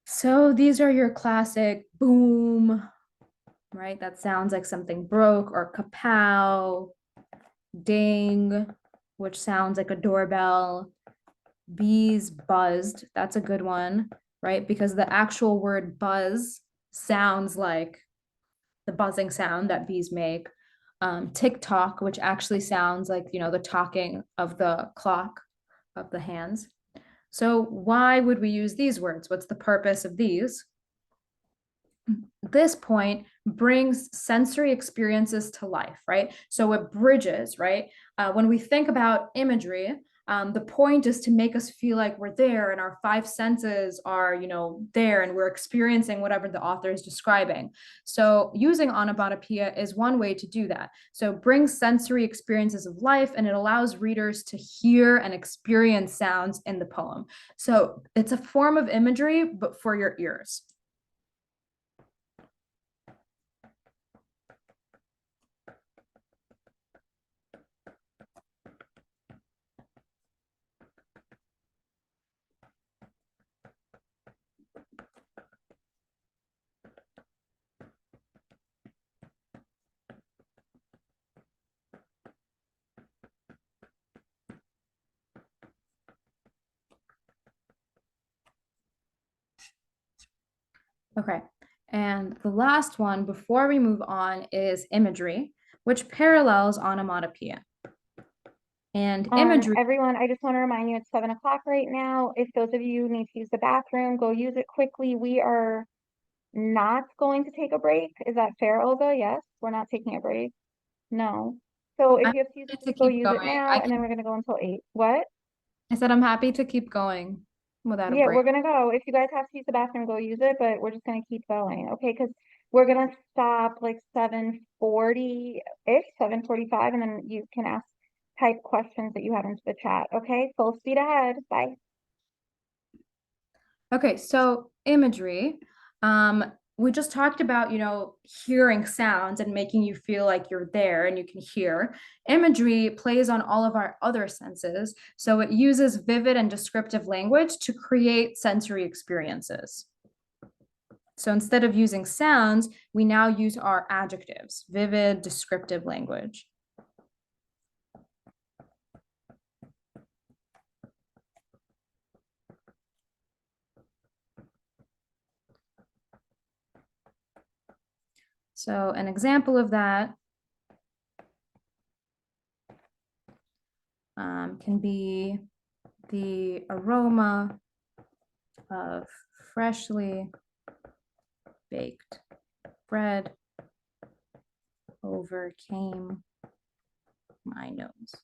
So these are your classic boom, right? That sounds like something broke, or kapow, ding, which sounds like a doorbell. Bees buzzed, that's a good one, right? Because the actual word buzz sounds like the buzzing sound that bees make. Tick-tock, which actually sounds like, you know, the talking of the clock of the hands. So why would we use these words? What's the purpose of these? This point brings sensory experiences to life, right? So it bridges, right? When we think about imagery, the point is to make us feel like we're there and our five senses are, you know, there and we're experiencing whatever the author is describing. So using onomatopoeia is one way to do that. So it brings sensory experiences of life and it allows readers to hear and experience sounds in the poem. So it's a form of imagery, but for your ears. Okay, and the last one before we move on is imagery, which parallels onomatopoeia. And imagery. Everyone, I just want to remind you it's 7 o'clock right now. If those of you need to use the bathroom, go use it quickly. We are not going to take a break. Is that fair, Olga? Yes, we're not taking a break. No. So if you have to use it, go use it now, and then we're going to go until 8. What? I said I'm happy to keep going without a Yeah, break. we're gonna go. If you guys have to use the bathroom, go use it, but we're just gonna keep going, okay? Because we're gonna stop like 7:40-ish, 7:45, and then you can type questions that you have into the chat, okay? Full speed ahead. Bye. Okay, so imagery. We just talked about, you know, hearing sounds and making you feel like you're there and you can hear. Imagery plays on all of our other senses, so it uses vivid and descriptive language to create sensory experiences. So instead of using sounds, we now use our adjectives, vivid, descriptive language. So an example of that can be the aroma of freshly baked bread overcame my nose.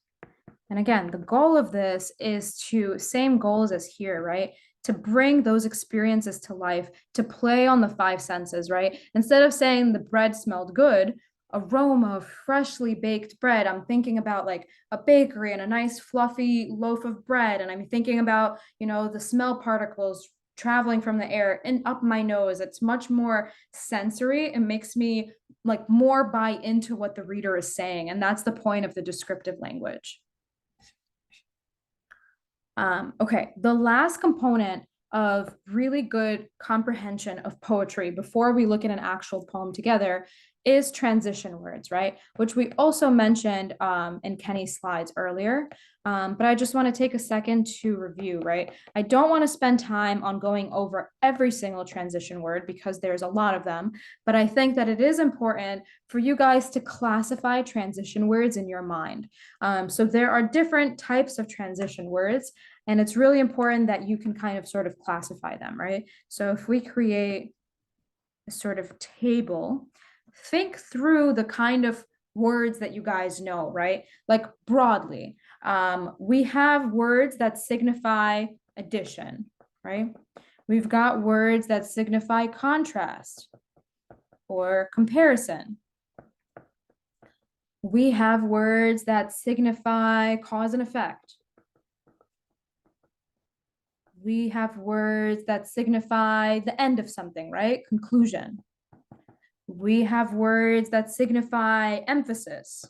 And again, the goal of this is to, same goals as here, right? To bring those experiences to life, to play on the five senses, right? Instead of saying the bread smelled good, aroma of freshly baked bread, I'm thinking about like a bakery and a nice fluffy loaf of bread. And I'm thinking about, you know, the smell particles traveling from the air and up my nose. It's much more sensory. It makes me like more buy into what the reader is saying. And that's the point of the descriptive language. Okay, the last component of really good comprehension of poetry before we look at an actual poem together is transition words, right? Which we also mentioned in Kenny's slides earlier. But I just want to take a second to review, right? I don't want to spend time on going over every single transition word because there's a lot of them, but I think that it is important for you guys to classify transition words in your mind. So there are different types of transition words, and it's really important that you can kind of sort of classify them, right? So if we create a sort of table, think through the kind of words that you guys know, right? Like broadly, we have words that signify addition, right? We've got words that signify contrast or comparison. We have words that signify cause and effect. We have words that signify the end of something, right? Conclusion. We have words that signify emphasis,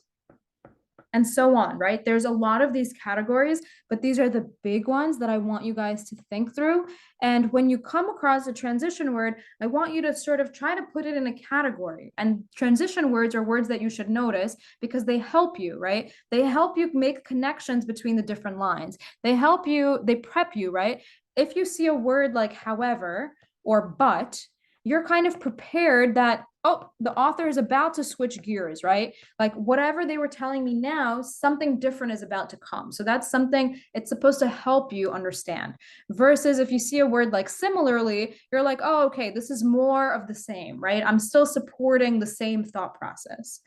and so on, right? There's a lot of these categories, but these are the big ones that I want you guys to think through. And when you come across a transition word, I want you to sort of try to put it in a category. And transition words are words that you should notice because they help you, right? They help you make connections between the different lines. They help you, they prep you, right? If you see a word like however or but, you're kind of prepared that, oh, the author is about to switch gears, right? Like whatever they were telling me now, something different is about to come. So that's something it's supposed to help you understand. Versus if you see a word like similarly, you're like, oh, okay, this is more of the same, right? I'm still supporting the same thought process.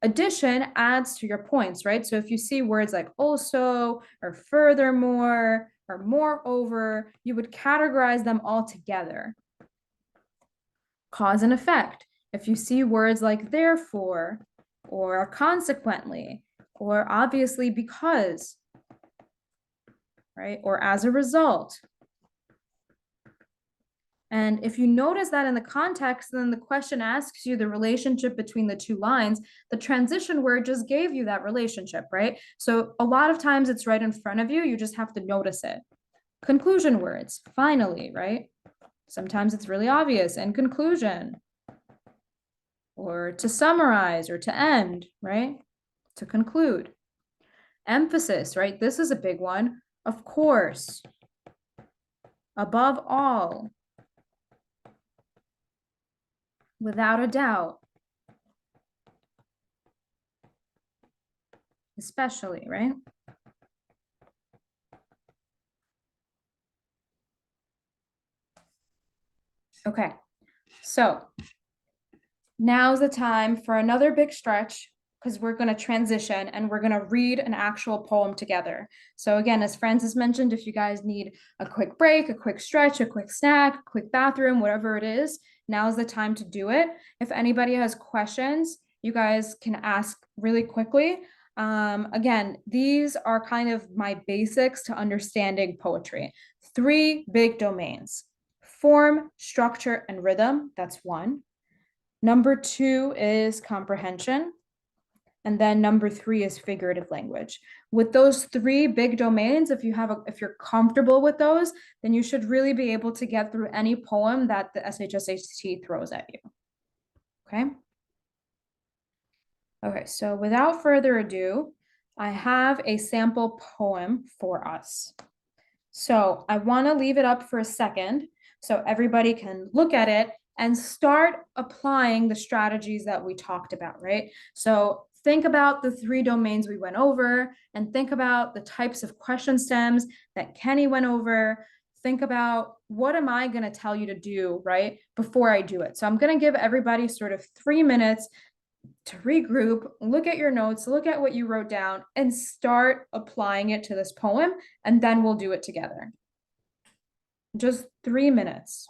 Addition adds to your points, right? So if you see words like also or furthermore or moreover, you would categorize them all together. Cause and effect. If you see words like therefore, or consequently, or obviously because, right? Or as a result. And if you notice that in the context, then the question asks you the relationship between the two lines, the transition word just gave you that relationship, right? So a lot of times it's right in front of you, you just have to notice it. Conclusion words, finally, right? Sometimes it's really obvious, in conclusion. Or to summarize or to end, right? To conclude. Emphasis, right? This is a big one. Of course. Above all. Without a doubt. Especially, right? Okay, so now's the time for another big stretch because we're going to transition and we're going to read an actual poem together. So again, as Francis mentioned, if you guys need a quick break, a quick stretch, a quick snack, a quick bathroom, whatever it is, now's the time to do it. If anybody has questions, you guys can ask really quickly. Again, these are kind of my basics to understanding poetry. 3 big domains: form, structure, and rhythm. That's 1. Number 2 is comprehension. And then number 3 is figurative language. With those 3 big domains, if you're comfortable with those, then you should really be able to get through any poem that the SHSAT throws at you. Okay? Okay, so without further ado, I have a sample poem for us. So I want to leave it up for a second so everybody can look at it and start applying the strategies that we talked about, right? So think about the 3 domains we went over and think about the types of question stems that Kenny went over. Think about what am I going to tell you to do, right, before I do it. So I'm going to give everybody sort of 3 minutes to regroup, look at your notes, look at what you wrote down, and start applying it to this poem, and then we'll do it together. Just 3 minutes,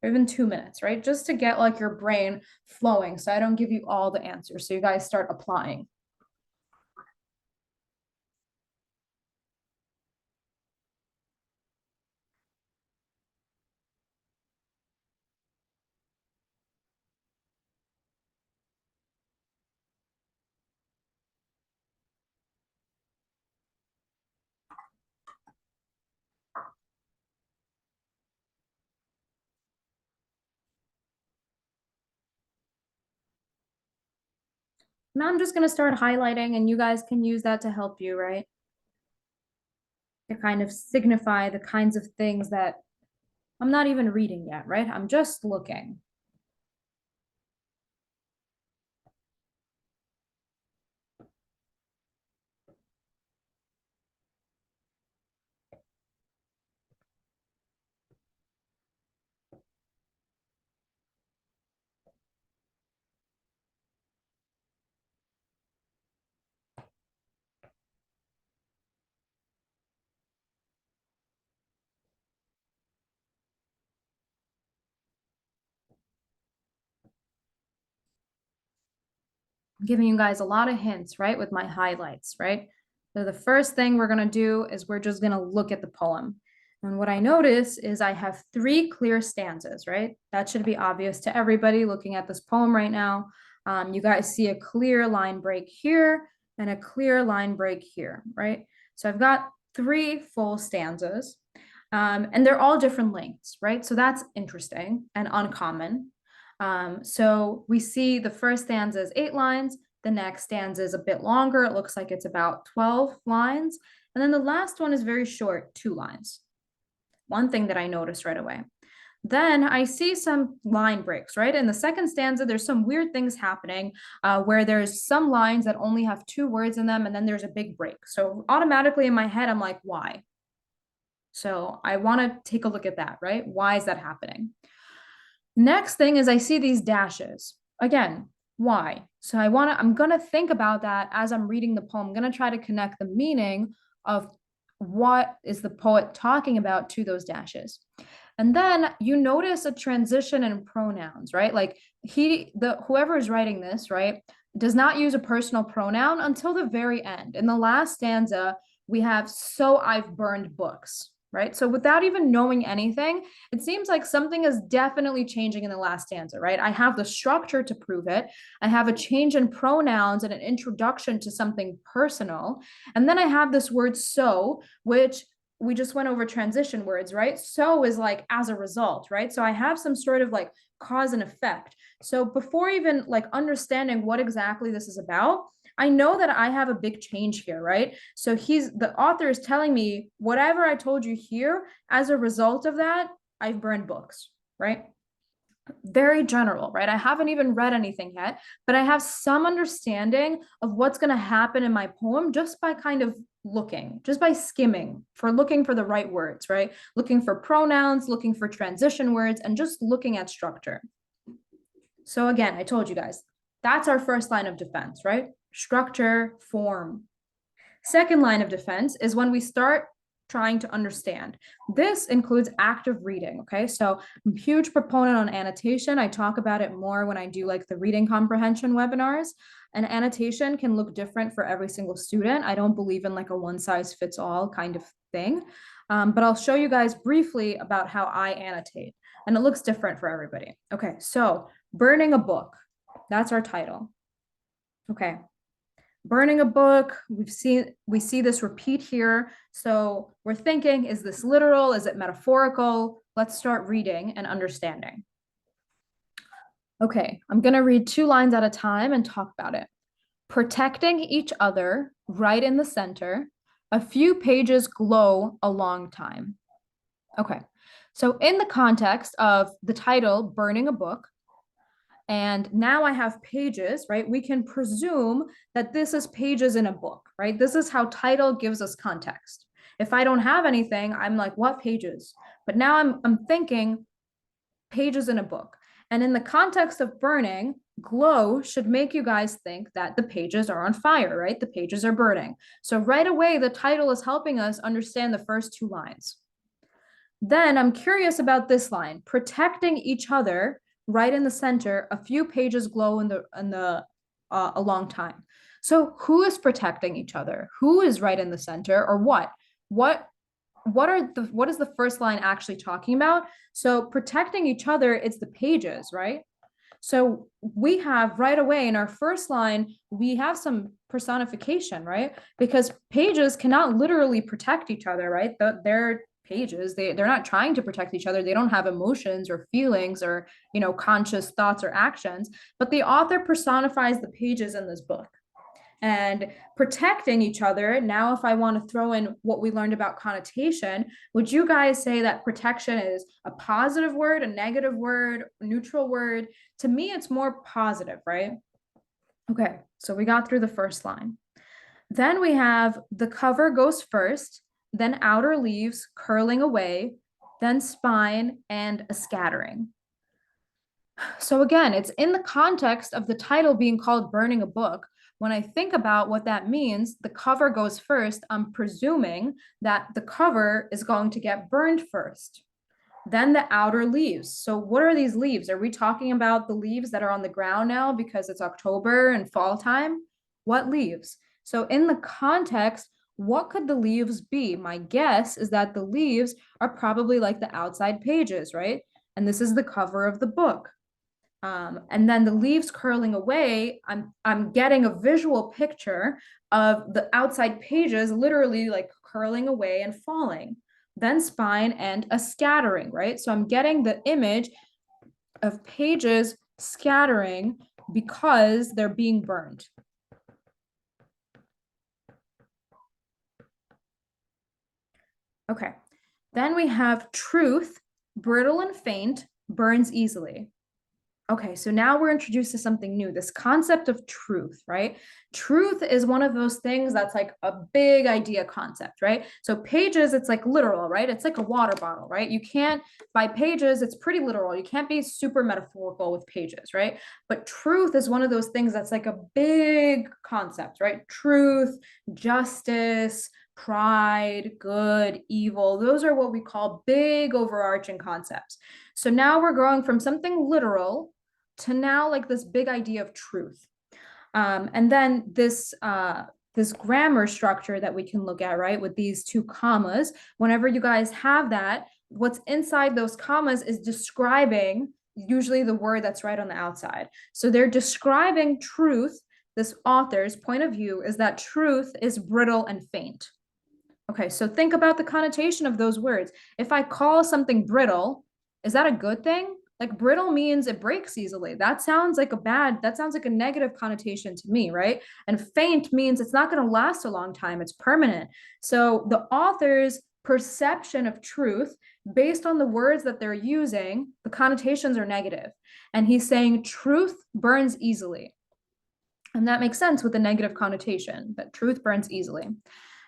or even 2 minutes, right? Just to get like your brain flowing, so I don't give you all the answers, so you guys start applying. Now I'm just going to start highlighting, and you guys can use that to help you, right? To kind of signify the kinds of things that I'm not even reading yet, right? I'm just looking. Giving you guys a lot of hints, right, with my highlights, right? So the first thing we're going to do is we're just going to look at the poem. And what I notice is I have 3 clear stanzas, right? That should be obvious to everybody looking at this poem right now. You guys see a clear line break here and a clear line break here, right? So I've got 3 full stanzas, and they're all different lengths, right? So that's interesting and uncommon. So we see the first stanza is 8 lines, the next stanza is a bit longer. It looks like it's about 12 lines. And then the last one is very short, 2 lines. One thing that I noticed right away. Then I see some line breaks, right? In the second stanza, there's some weird things happening where there's some lines that only have 2 words in them, and then there's a big break. So automatically in my head, I'm like, why? So I want to take a look at that, right? Why is that happening? Next thing is I see these dashes. Again, why? So I'm gonna think about that as I'm reading the poem. I'm gonna try to connect the meaning of what is the poet talking about to those dashes. And then you notice a transition in pronouns, right? Like whoever is writing this, right, does not use a personal pronoun until the very end. In the last stanza, we have, so I've burned books, right? So without even knowing anything, it seems like something is definitely changing in the last stanza, right? I have the structure to prove it. I have a change in pronouns and an introduction to something personal. And then I have this word so, which we just went over transition words, right? So is like as a result, right? So I have some sort of like cause and effect. So before even like understanding what exactly this is about, I know that I have a big change here, right? So the author is telling me whatever I told you here, as a result of that, I've burned books, right? Very general, right? I haven't even read anything yet, but I have some understanding of what's going to happen in my poem just by kind of looking, just by skimming, for looking for the right words, right? Looking for pronouns, looking for transition words, and just looking at structure. So again, I told you guys, that's our first line of defense, right? Structure, form. Second line of defense is when we start trying to understand. This includes active reading, okay? So I'm a huge proponent on annotation. I talk about it more when I do like the reading comprehension webinars. And annotation can look different for every single student. I don't believe in like a one size fits all kind of thing. But I'll show you guys briefly about how I annotate. And it looks different for everybody. Okay, so burning a book. That's our title. Okay, burning a book, we see this repeat here. So we're thinking, is this literal? Is it metaphorical? Let's start reading and understanding. Okay, I'm going to read 2 lines at a time and talk about it. Protecting each other, right in the center. A few pages glow a long time. Okay, so in the context of the title, burning a book, and now I have pages, right? We can presume that this is pages in a book, right? This is how title gives us context. If I don't have anything, I'm like, what pages? But now I'm thinking pages in a book. And in the context of burning, Glow should make you guys think that the pages are on fire, right? The pages are burning. So right away, the title is helping us understand the first two lines. Then I'm curious about this line, protecting each other, right in the center, a few pages glow in the a long time. So who is protecting each other? Who is right in the center, or what? What what is the first line actually talking about? So protecting each other, it's the pages, right? So we have right away in our first line, we have some personification, right? Because pages cannot literally protect each other, right? They're pages, they're not trying to protect each other. They don't have emotions or feelings or, conscious thoughts or actions, but the author personifies the pages in this book. And protecting each other. Now, if I want to throw in what we learned about connotation, would you guys say that protection is a positive word, a negative word, a neutral word? To me, it's more positive, right? Okay, so we got through the first line. Then we have the cover goes first, then outer leaves curling away, then spine and a scattering. So again, it's in the context of the title being called Burning a Book. When I think about what that means, the cover goes first. I'm presuming that the cover is going to get burned first. Then the outer leaves. So what are these leaves? Are we talking about the leaves that are on the ground now because it's October and fall time? What leaves? So in the context, what could the leaves be? My guess is that the leaves are probably like the outside pages, right? And this is the cover of the book. And then the leaves curling away, I'm getting a visual picture of the outside pages literally like curling away and falling. Then spine and a scattering, right? So I'm getting the image of pages scattering because they're being burned. Okay, then we have truth, brittle and faint, burns easily. Okay, so now we're introduced to something new, this concept of truth, right? Truth is one of those things that's like a big idea concept, right? So pages, it's like literal, right? It's like a water bottle, right? You can't, by pages, it's pretty literal. You can't be super metaphorical with pages, right? But truth is one of those things that's like a big concept, right? Truth, justice, pride, good, evil, those are what we call big overarching concepts. So now we're going from something literal to now like this big idea of truth. And then this grammar structure that we can look at, right, with these two commas, whenever you guys have that, what's inside those commas is describing usually the word that's right on the outside. So they're describing truth. This author's point of view is that truth is brittle and faint. Okay, so think about the connotation of those words. If I call something brittle, is that a good thing? Like brittle means it breaks easily. That sounds like a negative connotation to me, right? And faint means it's not going to last a long time, it's permanent. So the author's perception of truth based on the words that they're using, the connotations are negative. And he's saying truth burns easily. And that makes sense with the negative connotation, that truth burns easily.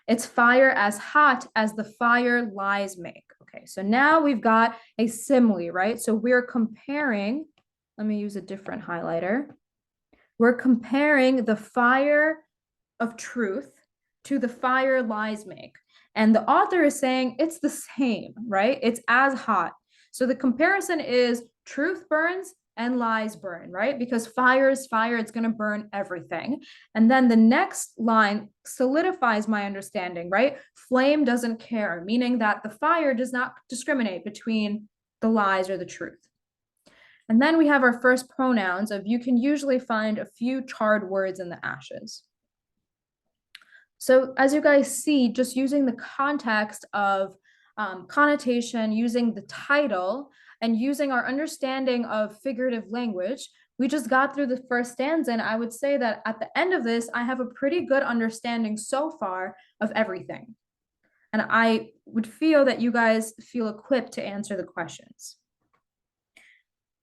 It's fire as hot as the fire lies make. Okay, so now we've got a simile, right? So we're comparing, let me use a different highlighter. We're comparing the fire of truth to the fire lies make. And the author is saying it's the same, right? It's as hot. So the comparison is truth burns and lies burn, right? Because fire is fire, it's going to burn everything. And then the next line solidifies my understanding, right? Flame doesn't care, meaning that the fire does not discriminate between the lies or the truth. And then we have our first pronouns of you can usually find a few charred words in the ashes. So as you guys see, just using the context of connotation, using the title, and using our understanding of figurative language, we just got through the first stanza, and I would say that at the end of this, I have a pretty good understanding so far of everything. And I would feel that you guys feel equipped to answer the questions.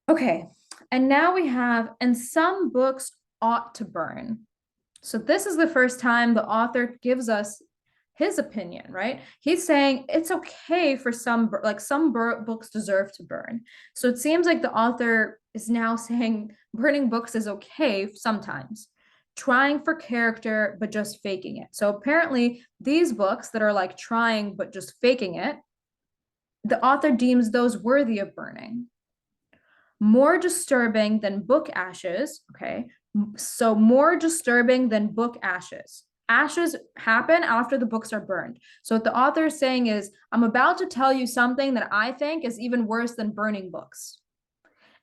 Okay, and now we have, and some books ought to burn. So this is the first time the author gives us his opinion, right? He's saying it's okay for some books deserve to burn. So it seems like the author is now saying burning books is okay sometimes. Trying for character, but just faking it. So apparently these books that are like trying, but just faking it, the author deems those worthy of burning. More disturbing than book ashes, okay? So more disturbing than book ashes. Ashes happen after the books are burned. So what the author is saying is, I'm about to tell you something that I think is even worse than burning books.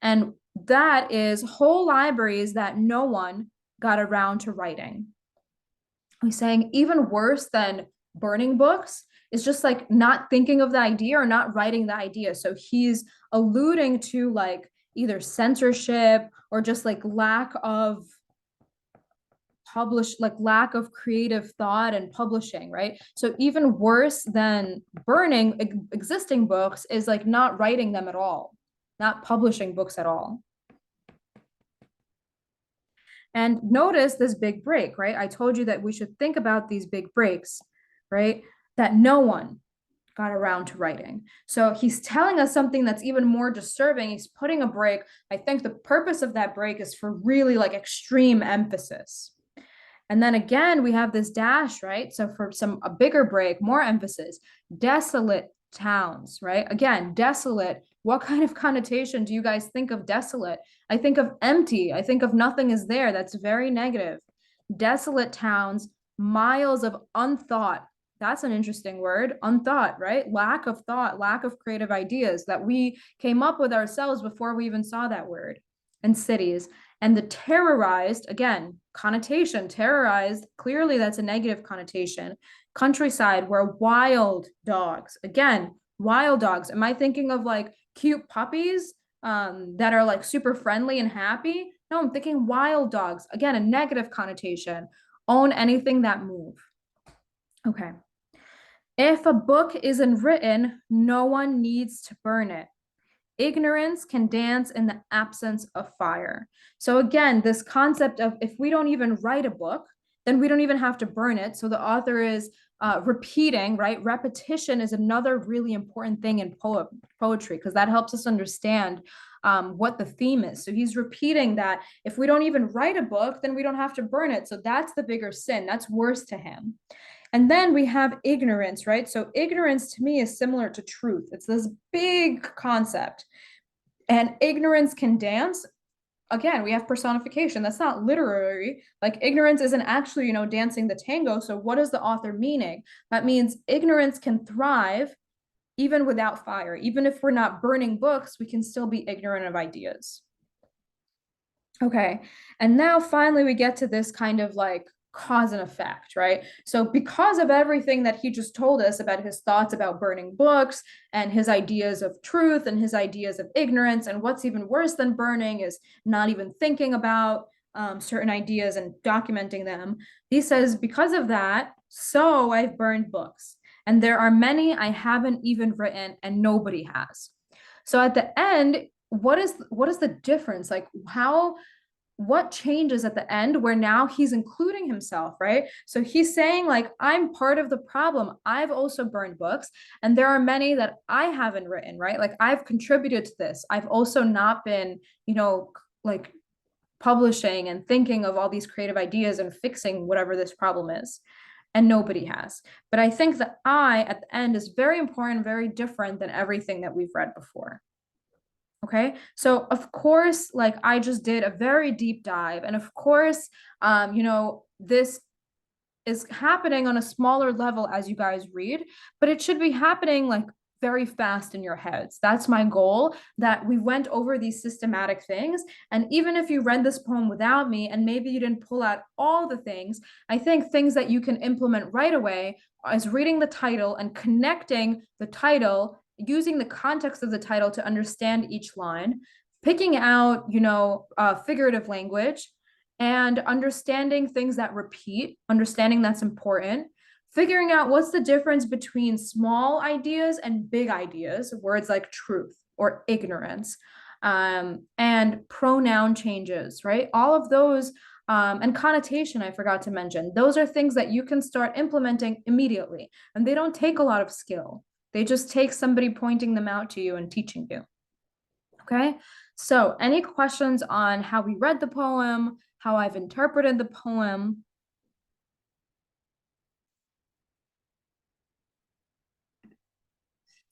And that is whole libraries that no one got around to writing. He's saying even worse than burning books is just like not thinking of the idea or not writing the idea. So he's alluding to like either censorship or just like lack of lack of creative thought and publishing, right? So even worse than burning existing books is like not writing them at all, not publishing books at all. And notice this big break, right? I told you that we should think about these big breaks, right? That no one got around to writing. So he's telling us something that's even more disturbing. He's putting a break. I think the purpose of that break is for really like extreme emphasis. And then again, we have this dash, right? So for a bigger break, more emphasis, desolate towns, right? Again, desolate. What kind of connotation do you guys think of desolate? I think of empty. I think of nothing is there. That's very negative. Desolate towns, miles of unthought. That's an interesting word, unthought, right? Lack of thought, lack of creative ideas that we came up with ourselves before we even saw that word. And cities. And the terrorized, again, connotation, terrorized, clearly that's a negative connotation. Countryside, where wild dogs, again, wild dogs. Am I thinking of like cute puppies that are like super friendly and happy? No, I'm thinking wild dogs. Again, a negative connotation. Own anything that move. Okay. If a book isn't written, no one needs to burn it. Ignorance can dance in the absence of fire. So again, this concept of if we don't even write a book, then we don't even have to burn it. So the author is repeating, right? Repetition is another really important thing in poetry because that helps us understand what the theme is. So he's repeating that if we don't even write a book, then we don't have to burn it. So that's the bigger sin. That's worse to him. And then we have ignorance, right? So ignorance to me is similar to truth. It's this big concept. And ignorance can dance. Again, we have personification. That's not literary. Like ignorance isn't actually, dancing the tango. So what is the author meaning? That means ignorance can thrive even without fire. Even if we're not burning books, we can still be ignorant of ideas. Okay. And now finally we get to this kind of like cause and effect, right? So because of everything that he just told us about his thoughts about burning books and his ideas of truth and his ideas of ignorance, and what's even worse than burning is not even thinking about certain ideas and documenting them. He says, because of that, so I've burned books. And there are many I haven't even written and nobody has. So at the end, what is the difference? Like what changes at the end where now he's including himself, right? So he's saying like, I'm part of the problem. I've also burned books and there are many that I haven't written, right? Like I've contributed to this. I've also not been, like publishing and thinking of all these creative ideas and fixing whatever this problem is. And nobody has. But I think the I at the end is very important, very different than everything that we've read before. Okay, so of course, like I just did a very deep dive, and of course, this is happening on a smaller level as you guys read, but it should be happening like very fast in your heads. That's my goal, that we went over these systematic things. And even if you read this poem without me, and maybe you didn't pull out all the things, I think things that you can implement right away is reading the title and connecting the title, using the context of the title to understand each line, picking out, figurative language, and understanding things that repeat, understanding that's important, figuring out what's the difference between small ideas and big ideas, words like truth or ignorance, and pronoun changes, right? All of those And connotation, I forgot to mention. Those are things that you can start implementing immediately, and they don't take a lot of skill. They just take somebody pointing them out to you and teaching you. Okay, so any questions on how we read the poem, how I've interpreted the poem?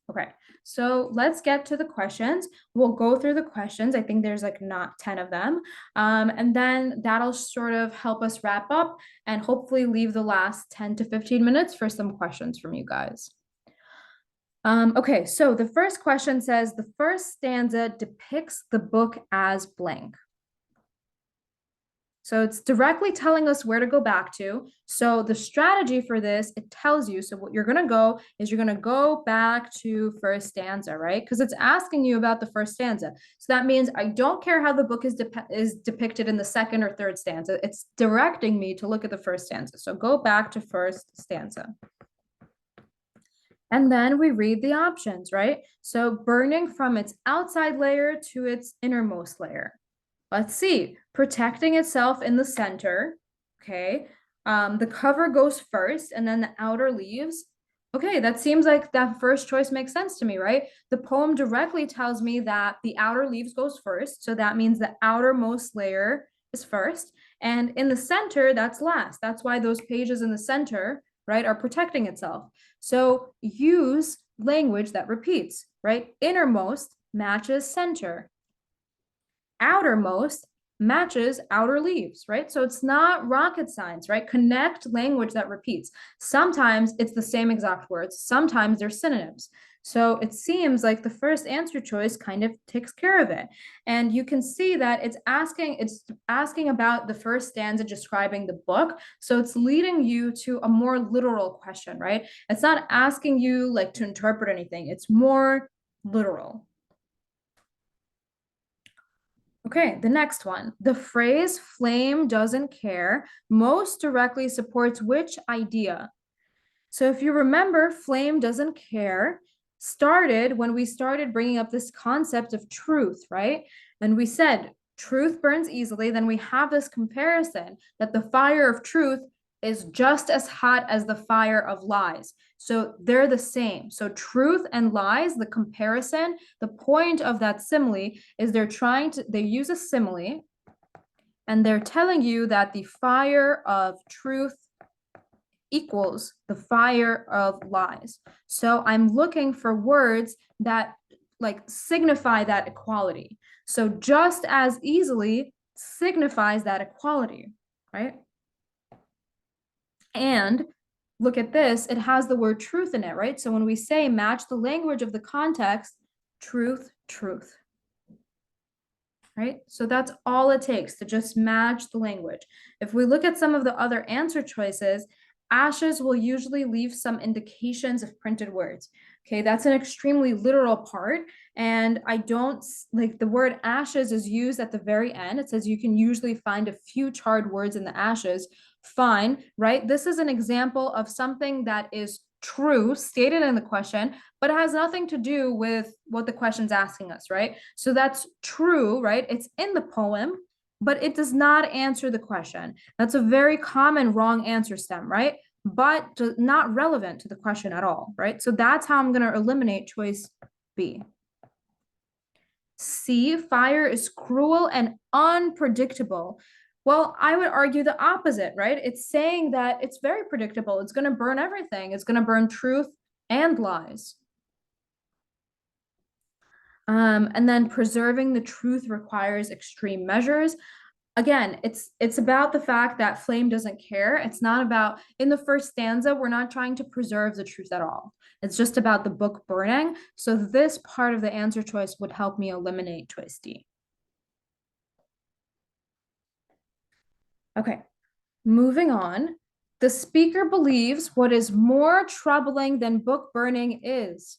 Okay, so let's get to the questions. We'll go through the questions. I think there's like not 10 of them. And then that'll sort of help us wrap up and hopefully leave the last 10 to 15 minutes for some questions from you guys. Okay, so the first question says, the first stanza depicts the book as blank. So it's directly telling us where to go back to. So the strategy for this, it tells you, so what you're going to go is you're going to go back to first stanza, right? Because it's asking you about the first stanza. So that means I don't care how the book is depicted in the second or third stanza. It's directing me to look at the first stanza. So go back to first stanza. And then we read the options, right? So burning from its outside layer to its innermost layer. Let's see, protecting itself in the center, okay? The cover goes first and then the outer leaves. Okay, that seems like that first choice makes sense to me, right? The poem directly tells me that the outer leaves goes first. So that means the outermost layer is first. And in the center, that's last. That's why those pages in the center, right, are protecting itself. So use language that repeats, right? Innermost matches center. Outermost matches outer leaves, right? So it's not rocket science, right? Connect language that repeats. Sometimes it's the same exact words. Sometimes they're synonyms. So it seems like the first answer choice kind of takes care of it. And you can see that it's asking about the first stanza describing the book. So it's leading you to a more literal question, right? It's not asking you like to interpret anything. It's more literal. Okay, the next one. The phrase flame doesn't care most directly supports which idea? So if you remember, flame doesn't care started when we started bringing up this concept of truth, right? And we said truth burns easily. Then we have this comparison that the fire of truth is just as hot as the fire of lies. So they're the same. So truth and lies, the comparison, the point of that simile is they use a simile and they're telling you that the fire of truth equals the fire of lies. So I'm looking for words that like signify that equality. So just as easily signifies that equality, right? And look at this, it has the word truth in it, right? So when we say match the language of the context, truth, truth, right? So that's all it takes to just match the language. If we look at some of the other answer choices, ashes will usually leave some indications of printed words. Okay, that's an extremely literal part. And I don't like the word ashes is used at the very end. It says you can usually find a few charred words in the ashes. Fine, right? This is an example of something that is true, stated in the question, but it has nothing to do with what the question's asking us, right? So that's true, right? It's in the poem, but it does not answer the question. That's a very common wrong answer stem, right? But not relevant to the question at all, right? So that's how I'm going to eliminate choice B. C, fire is cruel and unpredictable. Well, I would argue the opposite, right? It's saying that it's very predictable. It's going to burn everything. It's going to burn truth and lies. And then preserving the truth requires extreme measures. Again, it's about the fact that flame doesn't care. It's not about, in the first stanza, we're not trying to preserve the truth at all. It's just about the book burning. So this part of the answer choice would help me eliminate choice D. Okay, moving on. The speaker believes what is more troubling than book burning is.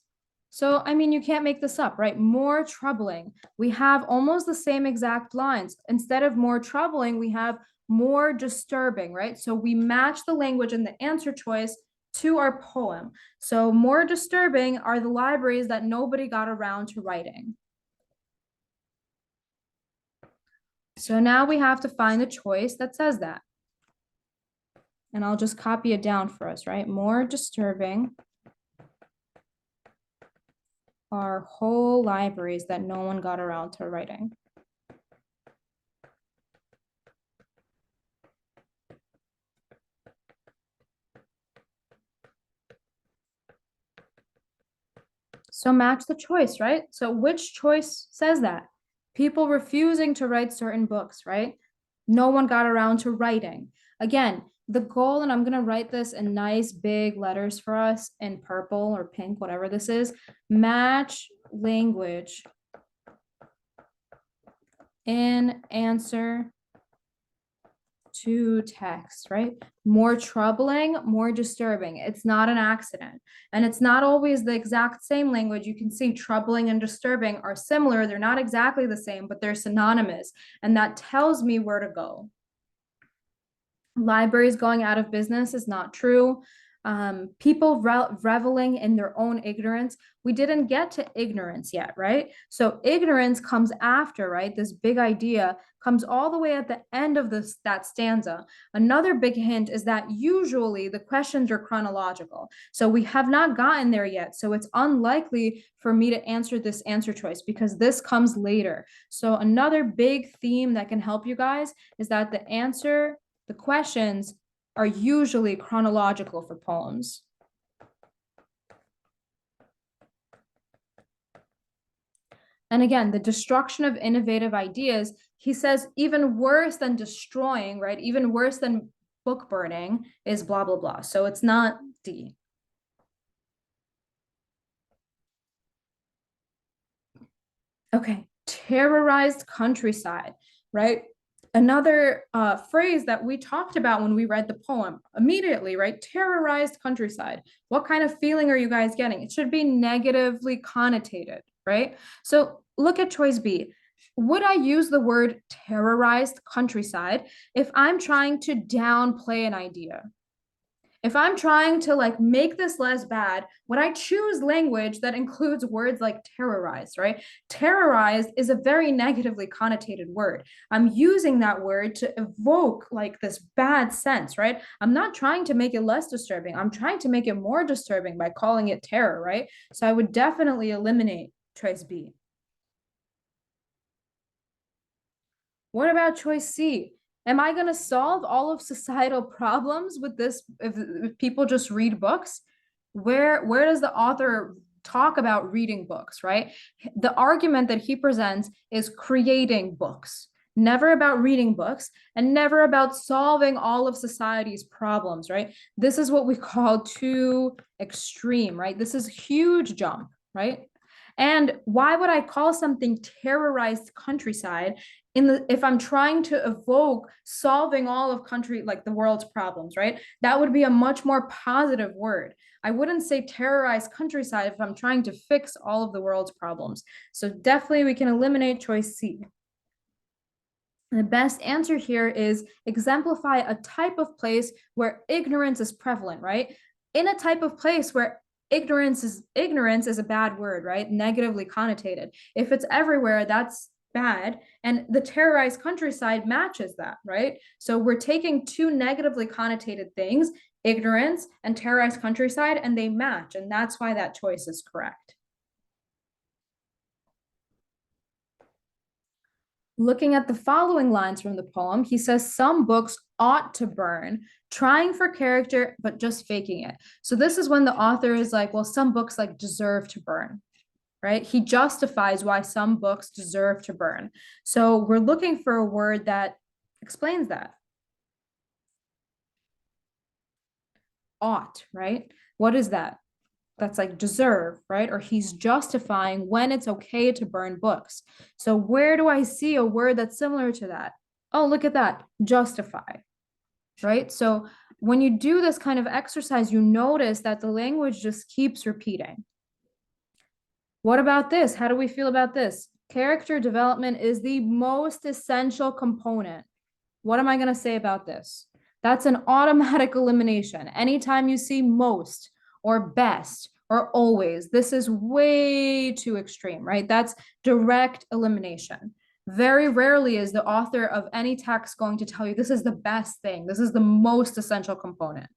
So, I mean, you can't make this up, right? More troubling. We have almost the same exact lines. Instead of more troubling, we have more disturbing, right? So we match the language in the answer choice to our poem. So more disturbing are the libraries that nobody got around to writing. So now we have to find a choice that says that. And I'll just copy it down for us, right? More disturbing are whole libraries that no one got around to writing. So match the choice, right? So which choice says that? People refusing to write certain books, right? No one got around to writing. Again, the goal, and I'm going to write this in nice big letters for us in purple or pink, whatever this is, match language in answer to text, right? More troubling, more disturbing. It's not an accident. And it's not always the exact same language. You can see troubling and disturbing are similar. They're not exactly the same, but they're synonymous. And that tells me where to go. Libraries going out of business is not true. People reveling in their own ignorance. We didn't get to ignorance yet, right? So ignorance comes after, right? This big idea comes all the way at the end of that stanza. Another big hint is that usually the questions are chronological. So we have not gotten there yet. So it's unlikely for me to answer this answer choice because this comes later. So another big theme that can help you guys is that the questions are usually chronological for poems. And again, the destruction of innovative ideas, he says even worse than destroying, right? Even worse than book burning is blah, blah, blah. So it's not D. Okay, terrorized countryside, right? Another phrase that we talked about when we read the poem immediately, right? Terrorized countryside. What kind of feeling are you guys getting? It should be negatively connotated, right? So look at choice B. Would I use the word terrorized countryside if I'm trying to downplay an idea? If I'm trying to like make this less bad, when I choose language that includes words like terrorized, right? Terrorized is a very negatively connotated word. I'm using that word to evoke like this bad sense, right? I'm not trying to make it less disturbing. I'm trying to make it more disturbing by calling it terror, right? So I would definitely eliminate choice B. What about choice C? Am I going to solve all of societal problems with this if people just read books? Where does the author talk about reading books, right? The argument that he presents is creating books, never about reading books and never about solving all of society's problems, right? This is what we call too extreme, right? This is a huge jump, right? And why would I call something terrorized countryside if I'm trying to evoke solving all of country, like the world's problems, right? That would be a much more positive word. I wouldn't say terrorized countryside if I'm trying to fix all of the world's problems. So definitely we can eliminate choice C. The best answer here is exemplify a type of place where ignorance is prevalent, right? In a type of place where ignorance is a bad word, right? Negatively connotated. If it's everywhere, that's bad. And the terrorized countryside matches that, right? So we're taking two negatively connotated things, ignorance and terrorized countryside, and they match. And that's why that choice is correct. Looking at the following lines from the poem, he says some books ought to burn, trying for character, but just faking it. So this is when the author is like, well, some books like deserve to burn, right? He justifies why some books deserve to burn. So we're looking for a word that explains that. Ought, right? What is that? That's like deserve, right? Or he's justifying when it's okay to burn books. So where do I see a word that's similar to that? Oh, look at that, justify, right? So when you do this kind of exercise, you notice that the language just keeps repeating. What about this? How do we feel about this? Character development is the most essential component. What am I going to say about this? That's an automatic elimination. Anytime you see most or best or always, this is way too extreme, right? That's direct elimination. Very rarely is the author of any text going to tell you this is the best thing, this is the most essential component.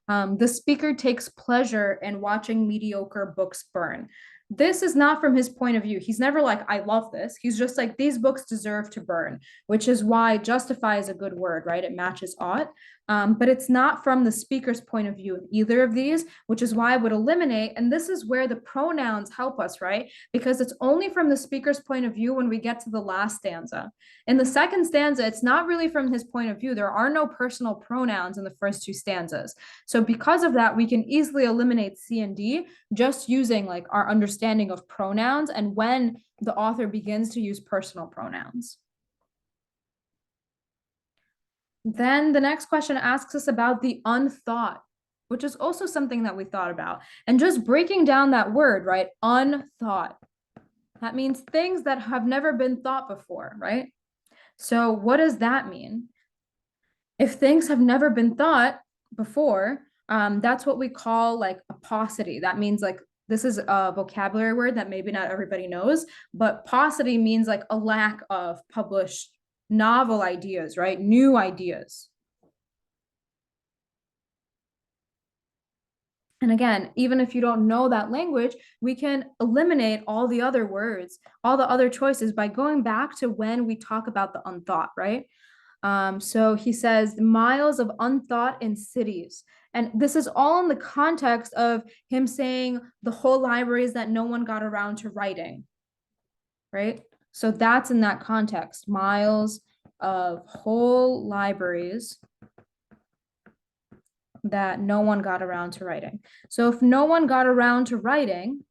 The speaker takes pleasure in watching mediocre books burn. This is not from his point of view. He's never like, I love this. He's just like, these books deserve to burn, which is why justify is a good word, right? It matches ought. But it's not from the speaker's point of view in either of these, which is why I would eliminate. And this is where the pronouns help us, right? Because it's only from the speaker's point of view when we get to the last stanza. In the second stanza, it's not really from his point of view. There are no personal pronouns in the first two stanzas. So because of that, we can easily eliminate C and D just using like our understanding of pronouns and when the author begins to use personal pronouns. Then the next question asks us about the unthought, which is also something that we thought about. And just breaking down that word, right? Unthought. That means things that have never been thought before, right? So what does that mean? If things have never been thought before, that's what we call like a paucity. That means like, this is a vocabulary word that maybe not everybody knows, but paucity means like a lack of published novel ideas, right? New ideas. And again, even if you don't know that language, we can eliminate all the other words, all the other choices by going back to when we talk about the unthought, right? So he says miles of unthought in cities. And this is all in the context of him saying the whole libraries that no one got around to writing, right? So that's in that context, miles of whole libraries that no one got around to writing. So if no one got around to writing,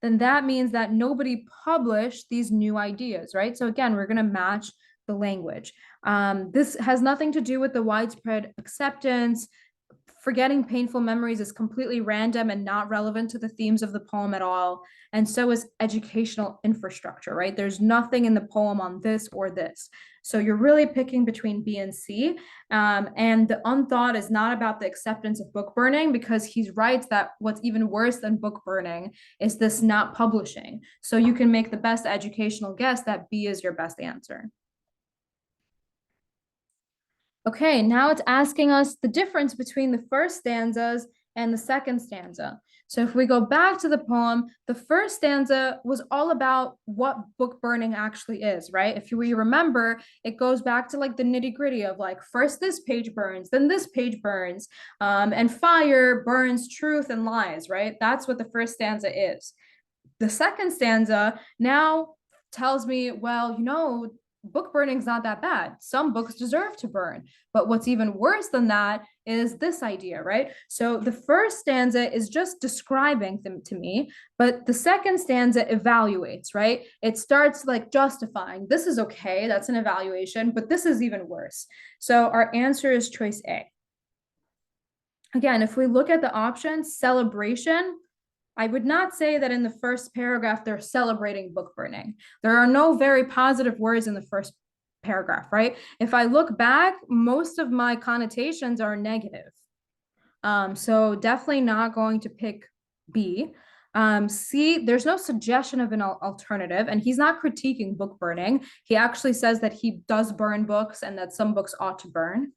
then that means that nobody published these new ideas, right? So again, we're going to match the language. This has nothing to do with the widespread acceptance. Forgetting painful memories is completely random and not relevant to the themes of the poem at all. And so is educational infrastructure, right? There's nothing in the poem on this or this. So you're really picking between B and C. And the unthought is not about the acceptance of book burning, because he writes that what's even worse than book burning is this not publishing. So you can make the best educational guess that B is your best answer. Okay, now it's asking us the difference between the first stanzas and the second stanza. So if we go back to the poem, the first stanza was all about what book burning actually is, right? If we remember, it goes back to like the nitty gritty of like, first this page burns, then this page burns, and fire burns truth and lies, right? That's what the first stanza is. The second stanza now tells me, well, you know, book burning's not that bad. Some books deserve to burn. But what's even worse than that is this idea, right? So the first stanza is just describing them to me, but the second stanza evaluates, right? It starts like justifying, this is okay, that's an evaluation, but this is even worse. So our answer is choice A. Again, if we look at the options, celebration, I would not say that in the first paragraph they're celebrating book burning. There are no very positive words in the first paragraph, right? If I look back, most of my connotations are negative. So definitely not going to pick B. C, there's no suggestion of an alternative, and he's not critiquing book burning. He actually says that he does burn books and that some books ought to burn.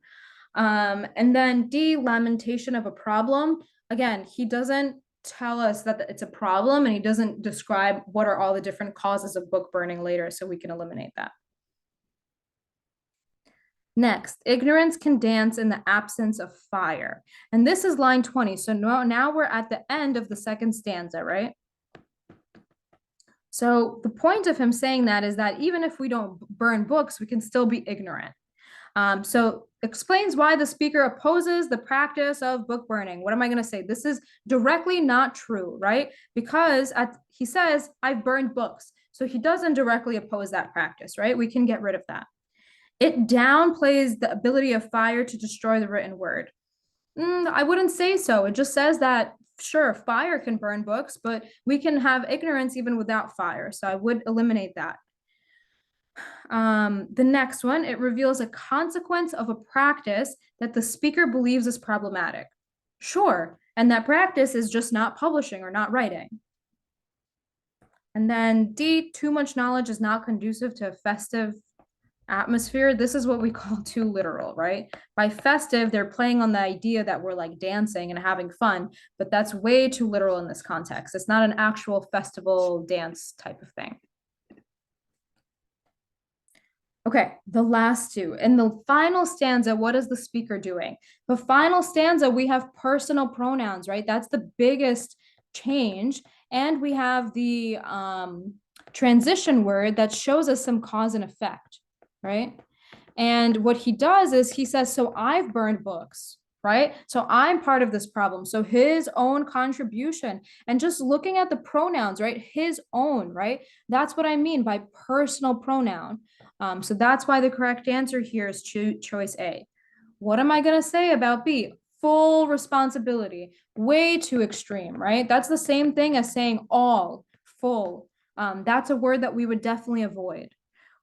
And then D, lamentation of a problem. Again, he doesn't tell us that it's a problem, and he doesn't describe what are all the different causes of book burning later, so we can eliminate that. Next, ignorance can dance in the absence of fire. And this is line 20. So now we're at the end of the second stanza, right? So the point of him saying that is that even if we don't burn books, we can still be ignorant. So explains why the speaker opposes the practice of book burning. What am I going to say? This is directly not true, right? Because he says, I've burned books. So he doesn't directly oppose that practice, right? We can get rid of that. It downplays the ability of fire to destroy the written word. I wouldn't say so. It just says that, sure, fire can burn books, but we can have ignorance even without fire. So I would eliminate that. The next one, it reveals a consequence of a practice that the speaker believes is problematic. Sure, and that practice is just not publishing or not writing. And then D, too much knowledge is not conducive to a festive atmosphere. This is what we call too literal, right? By festive, they're playing on the idea that we're like dancing and having fun, but that's way too literal in this context. It's not an actual festival dance type of thing. Okay, the last two. In the final stanza, what is the speaker doing? The final stanza, we have personal pronouns, right? That's the biggest change. And we have the transition word that shows us some cause and effect, right? And what he does is he says, so I've burned books, right? So I'm part of this problem. So his own contribution and just looking at the pronouns, right? His own, right? That's what I mean by personal pronoun. So that's why the correct answer here is choice A. What am I going to say about B? Full responsibility, way too extreme, right? That's the same thing as saying all, full. That's a word that we would definitely avoid.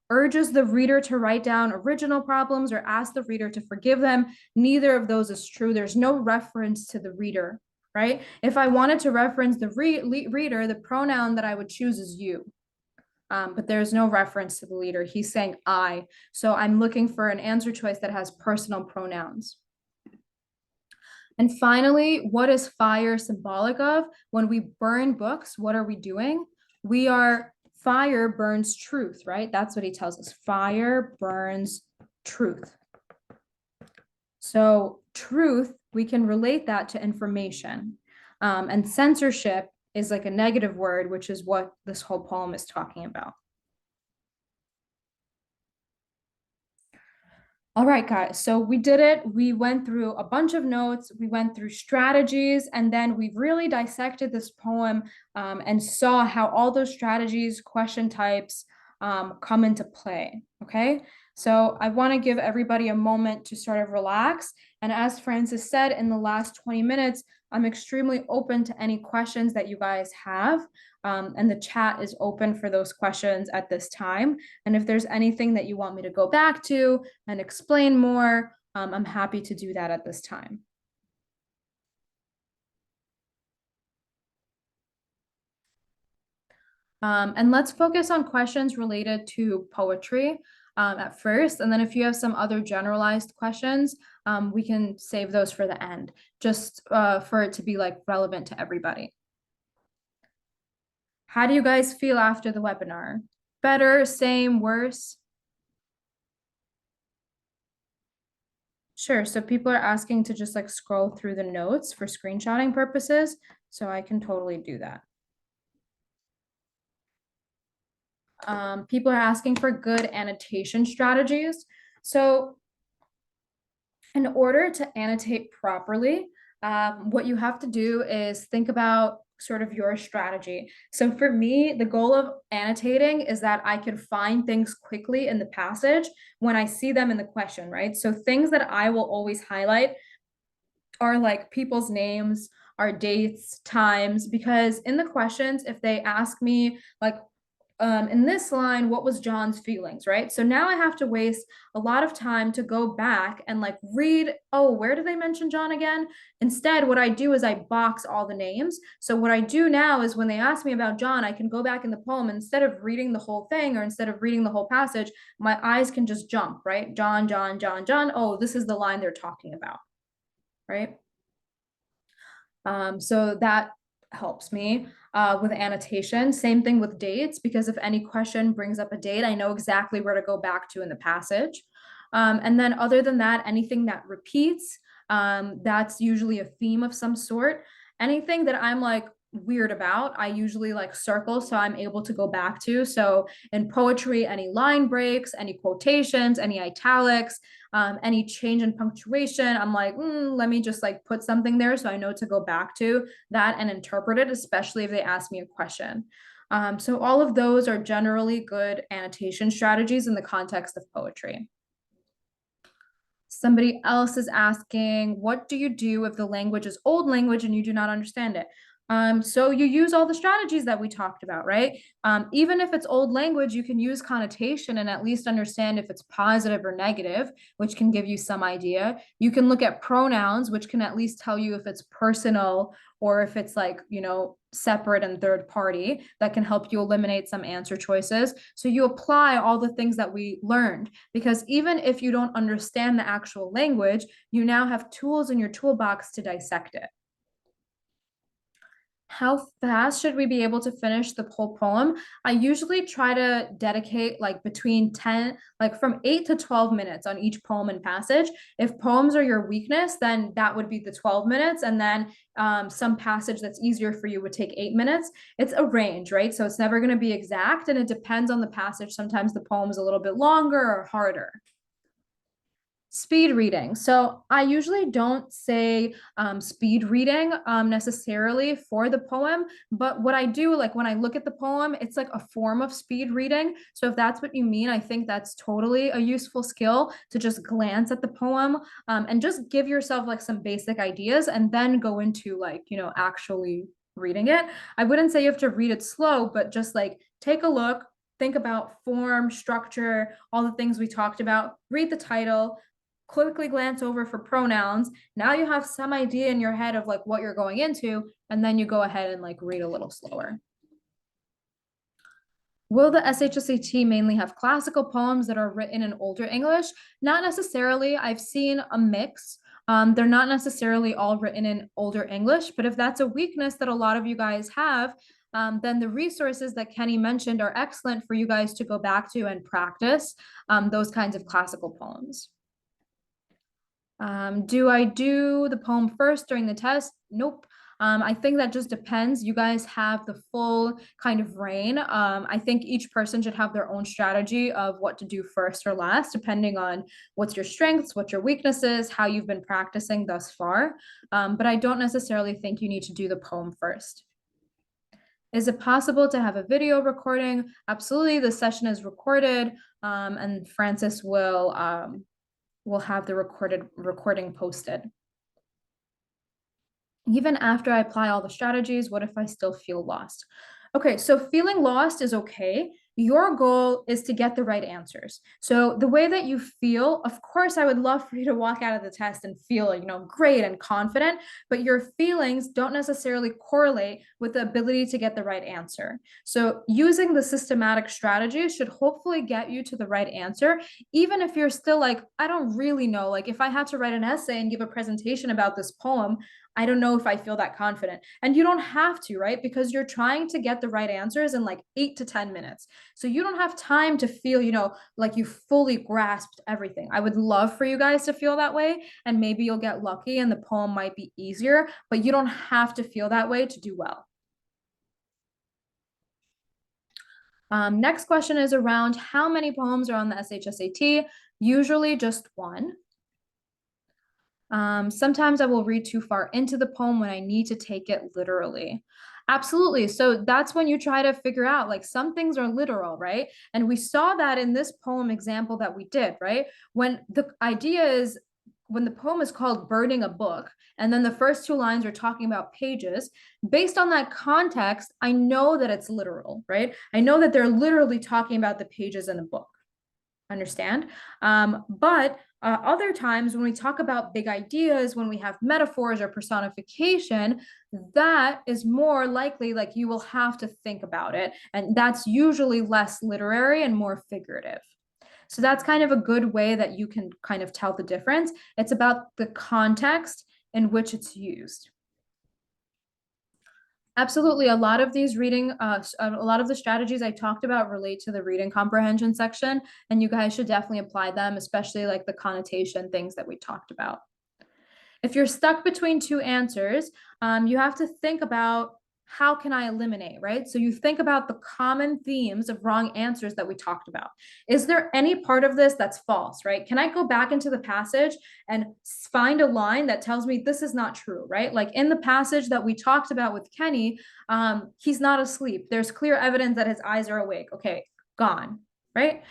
Urges the reader to write down original problems or ask the reader to forgive them. Neither of those is true. There's no reference to the reader, right? If I wanted to reference the reader, the pronoun that I would choose is you. But there's no reference to the leader. He's saying I. So I'm looking for an answer choice that has personal pronouns. And finally, what is fire symbolic of? When we burn books, what are we doing? Fire burns truth, right? That's what he tells us. Fire burns truth. So truth, we can relate that to information. And censorship is like a negative word, which is what this whole poem is talking about. All right, guys, so we did it. We went through a bunch of notes, we went through strategies, and then we really dissected this poem and saw how all those strategies, question types come into play, okay? So I wanna give everybody a moment to sort of relax. And as Francis said, in the last 20 minutes, I'm extremely open to any questions that you guys have. And the chat is open for those questions at this time. And if there's anything that you want me to go back to and explain more, I'm happy to do that at this time. And let's focus on questions related to poetry at first. And then if you have some other generalized questions, we can save those for the end, just for it to be like relevant to everybody. How do you guys feel after the webinar? Better, same, worse? Sure, so people are asking to just like scroll through the notes for screenshotting purposes, so I can totally do that. People are asking for good annotation strategies. So in order to annotate properly, what you have to do is think about sort of your strategy. So for me, the goal of annotating is that I can find things quickly in the passage when I see them in the question, right? So things that I will always highlight are like people's names, our dates, times, because in the questions, if they ask me like, in this line, what was John's feelings, right? So now I have to waste a lot of time to go back and like read, oh, where do they mention John again? Instead, what I do is I box all the names. So what I do now is when they ask me about John, I can go back in the poem, and instead of reading the whole thing or instead of reading the whole passage, my eyes can just jump, right? John, John, John, John. Oh, this is the line they're talking about, right? So that helps me with annotation. Same thing with dates, because if any question brings up a date, I know exactly where to go back to in the passage. And then other than that, anything that repeats, that's usually a theme of some sort. Anything that I'm like weird about, I usually like circle so I'm able to go back to. So in poetry, any line breaks, any quotations, any italics, any change in punctuation, I'm like, let me just like put something there so I know to go back to that and interpret it, especially if they ask me a question. So all of those are generally good annotation strategies in the context of poetry. Somebody else is asking, what do you do if the language is old language and you do not understand it? So you use all the strategies that we talked about, right? Even if it's old language, you can use connotation and at least understand if it's positive or negative, which can give you some idea. You can look at pronouns, which can at least tell you if it's personal or if it's like, separate and third party. That can help you eliminate some answer choices. So you apply all the things that we learned, because even if you don't understand the actual language, you now have tools in your toolbox to dissect it. How fast should we be able to finish the whole poem? I usually try to dedicate like between 10, like from 8 to 12 minutes on each poem and passage. If poems are your weakness, then that would be the 12 minutes. And then some passage that's easier for you would take 8 minutes. It's a range, right? So it's never going to be exact. And it depends on the passage. Sometimes the poem is a little bit longer or harder. Speed reading. So I usually don't say speed reading necessarily for the poem, but what I do, like when I look at the poem, it's like a form of speed reading. So if that's what you mean, I think that's totally a useful skill to just glance at the poem and just give yourself like some basic ideas and then go into like, actually reading it. I wouldn't say you have to read it slow, but just like take a look, think about form, structure, all the things we talked about, read the title, quickly glance over for pronouns. Now you have some idea in your head of like what you're going into, and then you go ahead and like read a little slower. Will the SHSAT mainly have classical poems that are written in older English? Not necessarily. I've seen a mix. They're not necessarily all written in older English, but if that's a weakness that a lot of you guys have, then the resources that Kenny mentioned are excellent for you guys to go back to and practice those kinds of classical poems. Do I do the poem first during the test? Nope. I think that just depends. You guys have the full kind of reign. I think each person should have their own strategy of what to do first or last, depending on what's your strengths, what your weaknesses, how you've been practicing thus far. But I don't necessarily think you need to do the poem first. Is it possible to have a video recording? Absolutely. The session is recorded, and Francis will have the recording posted. Even after I apply all the strategies, what if I still feel lost? Okay, so feeling lost is okay. Your goal is to get the right answers. So the way that you feel, of course, I would love for you to walk out of the test and feel, great and confident, but your feelings don't necessarily correlate with the ability to get the right answer. So using the systematic strategy should hopefully get you to the right answer, even if you're still like, I don't really know, like if I had to write an essay and give a presentation about this poem, I don't know if I feel that confident. And you don't have to, right? Because you're trying to get the right answers in like 8 to 10 minutes. So you don't have time to feel, like you fully grasped everything. I would love for you guys to feel that way. And maybe you'll get lucky and the poem might be easier, but you don't have to feel that way to do well. Next question is around how many poems are on the SHSAT? Usually just one. Sometimes I will read too far into the poem when I need to take it literally. Absolutely. So that's when you try to figure out like some things are literal, right? And we saw that in this poem example that we did, right? When the idea is when the poem is called Burning a Book, and then the first two lines are talking about pages, based on that context, I know that it's literal, right? I know that they're literally talking about the pages in the book. Understand? But other times when we talk about big ideas, when we have metaphors or personification, that is more likely like you will have to think about it. And that's usually less literary and more figurative. So that's kind of a good way that you can kind of tell the difference. It's about the context in which it's used. Absolutely. A lot of these reading, a lot of the strategies I talked about relate to the reading comprehension section, and you guys should definitely apply them, especially like the connotation things that we talked about. If you're stuck between two answers, you have to think about how can I eliminate, right? So you think about the common themes of wrong answers that we talked about. Is there any part of this that's false, right? Can I go back into the passage and find a line that tells me this is not true, right? Like in the passage that we talked about with Kenny, he's not asleep. There's clear evidence that his eyes are awake. Okay, gone, right?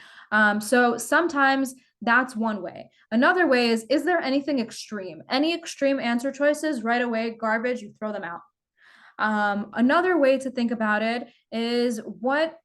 So sometimes that's one way. Another way is there anything extreme? Any extreme answer choices right away, garbage, you throw them out. Another way to think about it is what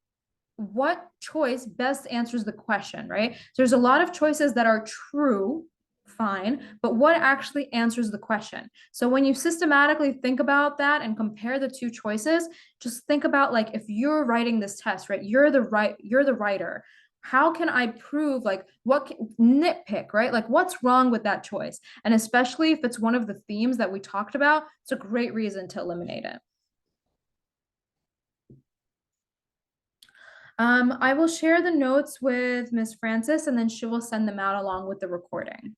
choice best answers the question, right? So there's a lot of choices that are true, fine, but what actually answers the question? So when you systematically think about that and compare the two choices, just think about like if you're writing this test, right? You're the writer. How can I prove like nitpick, right? Like what's wrong with that choice? And especially if it's one of the themes that we talked about, it's a great reason to eliminate it. I will share the notes with Ms. Francis and then she will send them out along with the recording.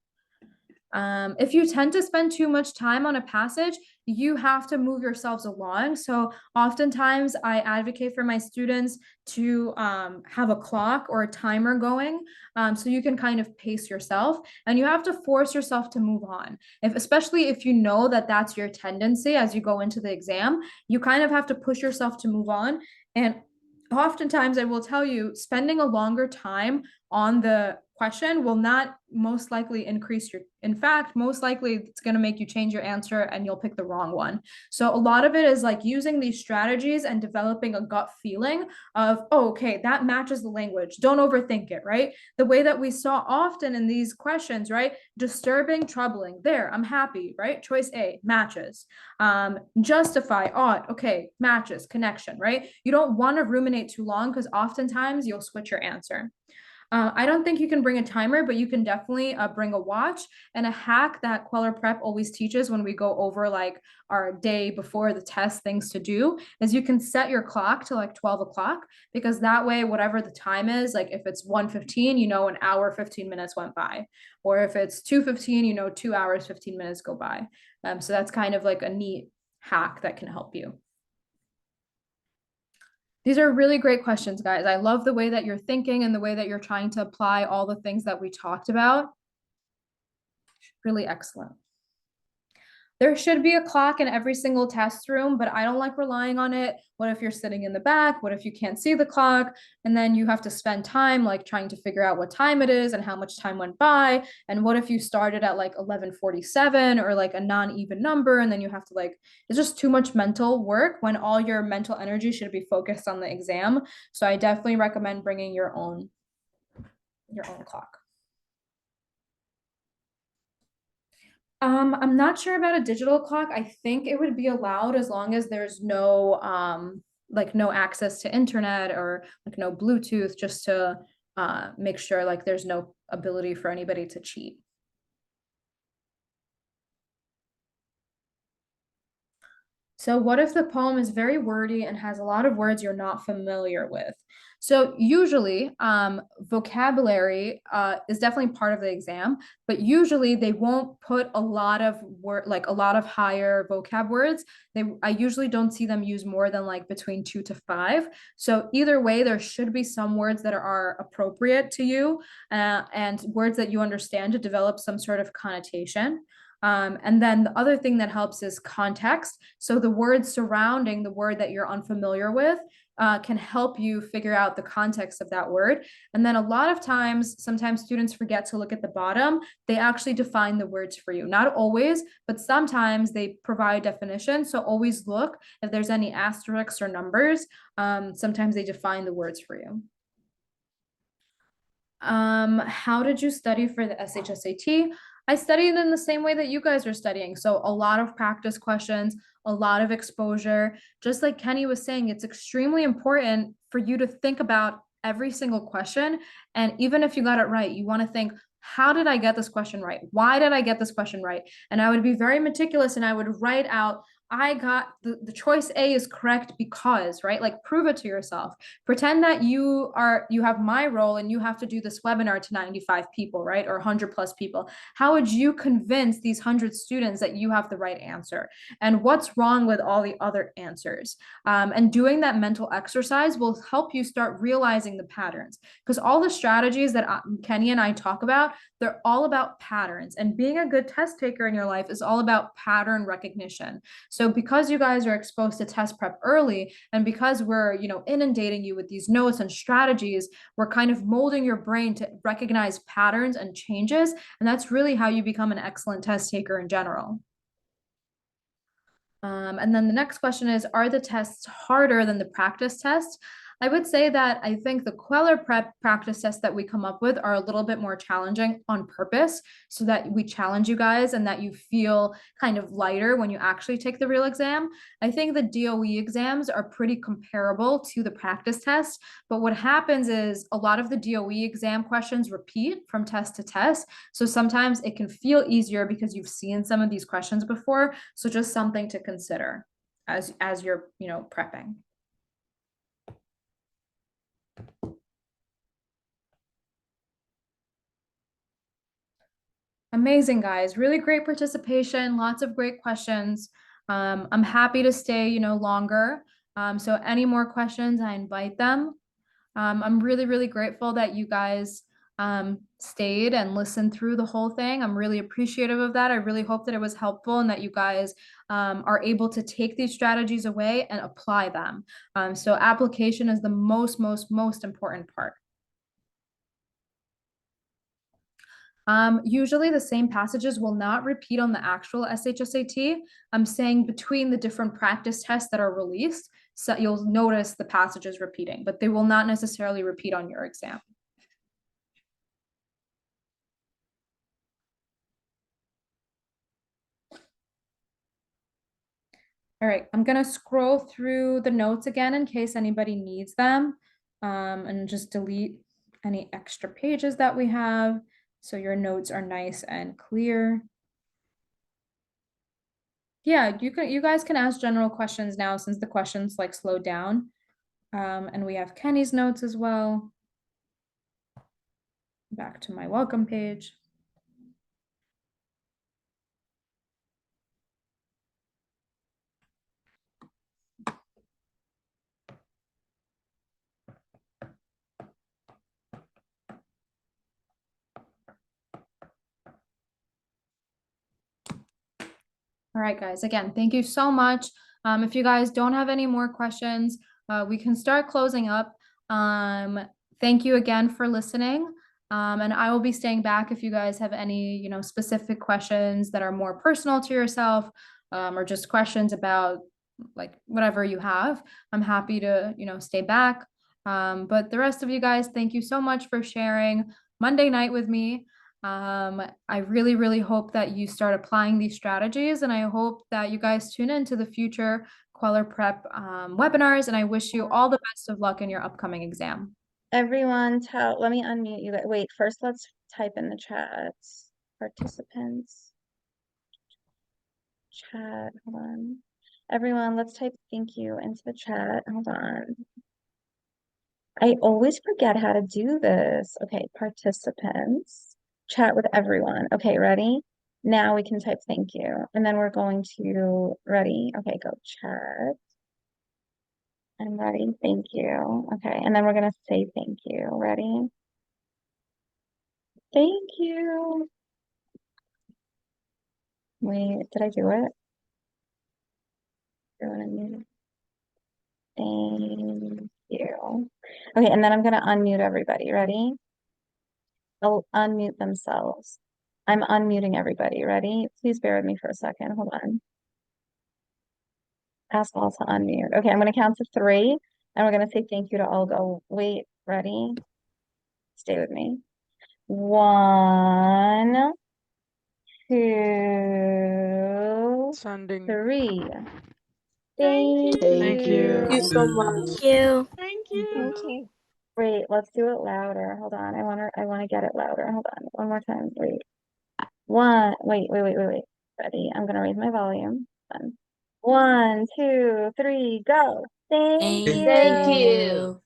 If you tend to spend too much time on a passage, you have to move yourselves along. So oftentimes I advocate for my students to have a clock or a timer going, so you can kind of pace yourself and you have to force yourself to move on. Especially if you know that that's your tendency as you go into the exam, you kind of have to push yourself to move on. And oftentimes I will tell you, spending a longer time on the question will not most likely increase your, in fact, most likely it's going to make you change your answer and you'll pick the wrong one. So a lot of it is like using these strategies and developing a gut feeling of, oh, okay, that matches the language. Don't overthink it, right? The way that we saw often in these questions, right? Disturbing, troubling, there, I'm happy, right? Choice A, matches. Justify, ought, okay, matches, connection, right? You don't want to ruminate too long because oftentimes you'll switch your answer. I don't think you can bring a timer, but you can definitely bring a watch. And a hack that Kweller Prep always teaches when we go over like our day before the test things to do is you can set your clock to like 12 o'clock because that way, whatever the time is, like if it's 1:15, you know, an hour, 15 minutes went by. Or if it's 2:15, you know, 2 hours, 15 minutes go by. So that's kind of like a neat hack that can help you. These are really great questions, guys. I love the way that you're thinking and the way that you're trying to apply all the things that we talked about. Really excellent. There should be a clock in every single test room, but I don't like relying on it. What if you're sitting in the back? What if you can't see the clock? And then you have to spend time like trying to figure out what time it is and how much time went by. And what if you started at like 11:47 or like a non-even number and then you have to like, it's just too much mental work when all your mental energy should be focused on the exam. So I definitely recommend bringing your own clock. I'm not sure about a digital clock. I think it would be allowed as long as there's no like no access to internet or like no Bluetooth, just to make sure like there's no ability for anybody to cheat. So what if the poem is very wordy and has a lot of words you're not familiar with? So usually vocabulary is definitely part of the exam, but usually they won't put a lot of like a lot of higher vocab words. I usually don't see them use more than like between 2 to 5. So either way, there should be some words that are appropriate to you and words that you understand to develop some sort of connotation. And then the other thing that helps is context. So the words surrounding the word that you're unfamiliar with can help you figure out the context of that word. And then a lot of times, sometimes students forget to look at the bottom. They actually define the words for you. Not always, but sometimes they provide definitions. So always look if there's any asterisks or numbers. Sometimes they define the words for you. How did you study for the SHSAT? I studied in the same way that you guys are studying. So a lot of practice questions, a lot of exposure. Just like Kenny was saying, it's extremely important for you to think about every single question. And even if you got it right, you want to think, how did I get this question right? Why did I get this question right? And I would be very meticulous and I would write out, I got the choice A is correct because, right? Like prove it to yourself. Pretend that you have my role and you have to do this webinar to 95 people, right? Or 100 plus people. How would you convince these 100 students that you have the right answer? And what's wrong with all the other answers? And doing that mental exercise will help you start realizing the patterns, because all the strategies that Kenny and I talk about, they're all about patterns, and being a good test taker in your life is all about pattern recognition. So because you guys are exposed to test prep early, and because we're, inundating you with these notes and strategies, we're kind of molding your brain to recognize patterns and changes. And that's really how you become an excellent test taker in general. And then the next question is, are the tests harder than the practice test? I would say that I think the Kweller Prep practice tests that we come up with are a little bit more challenging on purpose so that we challenge you guys and that you feel kind of lighter when you actually take the real exam. I think the DOE exams are pretty comparable to the practice test, but what happens is a lot of the DOE exam questions repeat from test to test. So sometimes it can feel easier because you've seen some of these questions before. So just something to consider as you're, prepping. Amazing, guys. Really great participation. Lots of great questions. I'm happy to stay, longer. So any more questions, I invite them. I'm really, really grateful that you guys stayed and listened through the whole thing. I'm really appreciative of that. I really hope that it was helpful and that you guys are able to take these strategies away and apply them. So application is the most important part. Usually the same passages will not repeat on the actual SHSAT. I'm saying between the different practice tests that are released, so you'll notice the passages repeating, but they will not necessarily repeat on your exam. All right, I'm gonna scroll through the notes again in case anybody needs them, and just delete any extra pages that we have so your notes are nice and clear. Yeah, you guys can ask general questions now since the questions like slowed down. And we have Kenny's notes as well. Back to my welcome page. All right, guys, again, thank you so much. If you guys don't have any more questions, we can start closing up. Thank you again for listening. And I will be staying back if you guys have any, specific questions that are more personal to yourself, or just questions about like whatever you have. I'm happy to, stay back. But the rest of you guys, thank you so much for sharing Monday night with me. I really, really hope that you start applying these strategies, and I hope that you guys tune into the future Kweller Prep webinars, and I wish you all the best of luck in your upcoming exam. Everyone, let me unmute you. Wait, first let's type in the chat. Participants. Chat, hold on. Everyone, let's type thank you into the chat. Hold on. I always forget how to do this. Okay, participants. Chat with everyone. Okay, ready? Now we can type thank you. And then we're going to, ready? Okay, go chat. I'm ready. Thank you. Okay, and then we're going to say thank you. Ready? Thank you. Wait, did I do it? Thank you. Okay, and then I'm going to unmute everybody. Ready? They'll unmute themselves. I'm unmuting everybody. Ready? Please bear with me for a second. Hold on. Ask all to unmute. Okay, I'm going to count to 3, and we're going to say thank you to Olga. Wait, ready? Stay with me. 1, 2, Sending. 3. Thank you. Thank you. Thank you so much. Thank you. Thank you. Thank you. Wait, let's do it louder. Hold on. I want to get it louder. Hold on. One more time. Wait. Wait. Ready? I'm gonna raise my volume. 1, 2, 3, go. Thank you. Thank you.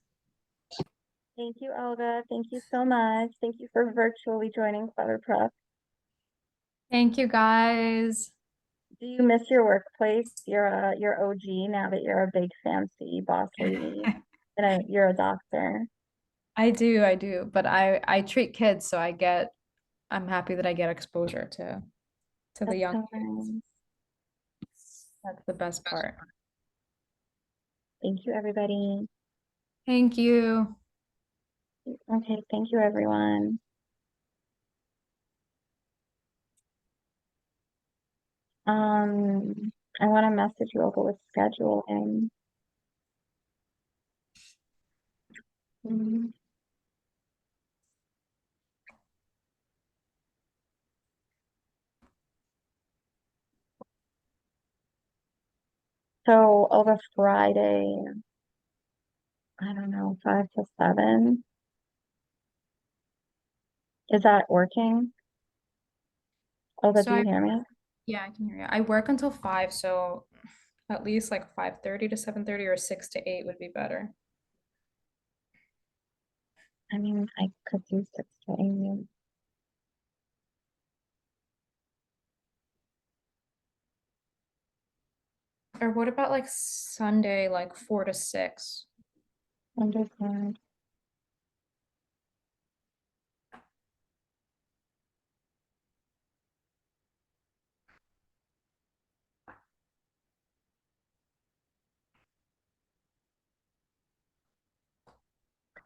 Thank you, Olga. Thank you so much. Thank you for virtually joining Kweller Prep. Thank you, guys. Do you miss your workplace? You're OG now that you're a big fancy boss lady and you're a doctor. I do, but I treat kids, so I'm happy that I get exposure to the That's young so kids. nice. That's the best part. Thank you, everybody. Thank you. Okay, thank you, everyone. I want to message you over with scheduling. So over Friday, I don't know, 5 to 7. Is that working? Olga, So do you hear me? yeah, I can hear you. I work until 5, so at least like 5:30 to 7:30 or 6 to 8 would be better. I mean, I could do 6 to 8. Or what about like Sunday, like 4 to 6? Understand.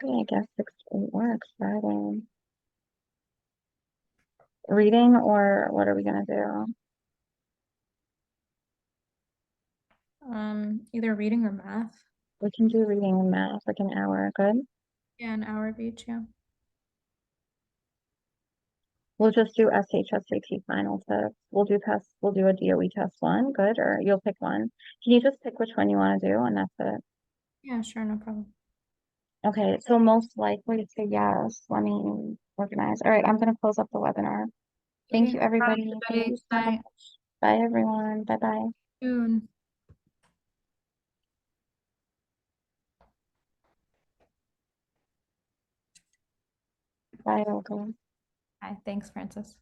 Okay, I guess 6 to 8 works. Friday. Reading, or what are we gonna do? Either reading or math. We can do reading and math, like an hour. Good. Yeah, an hour of each, yeah. We'll just do SHSAT final tips. We'll do a DOE test one. Good. Or you'll pick one. Can you just pick which one you want to do, and that's it? Yeah, sure, no problem. Okay, so most likely to yes. Let me organize. All right, I'm gonna close up the webinar. Thank Okay. you, everybody. Thank you so Bye. much. Bye, everyone. Bye-bye. Soon. Bye, Olga. Bye. Thanks, Francis.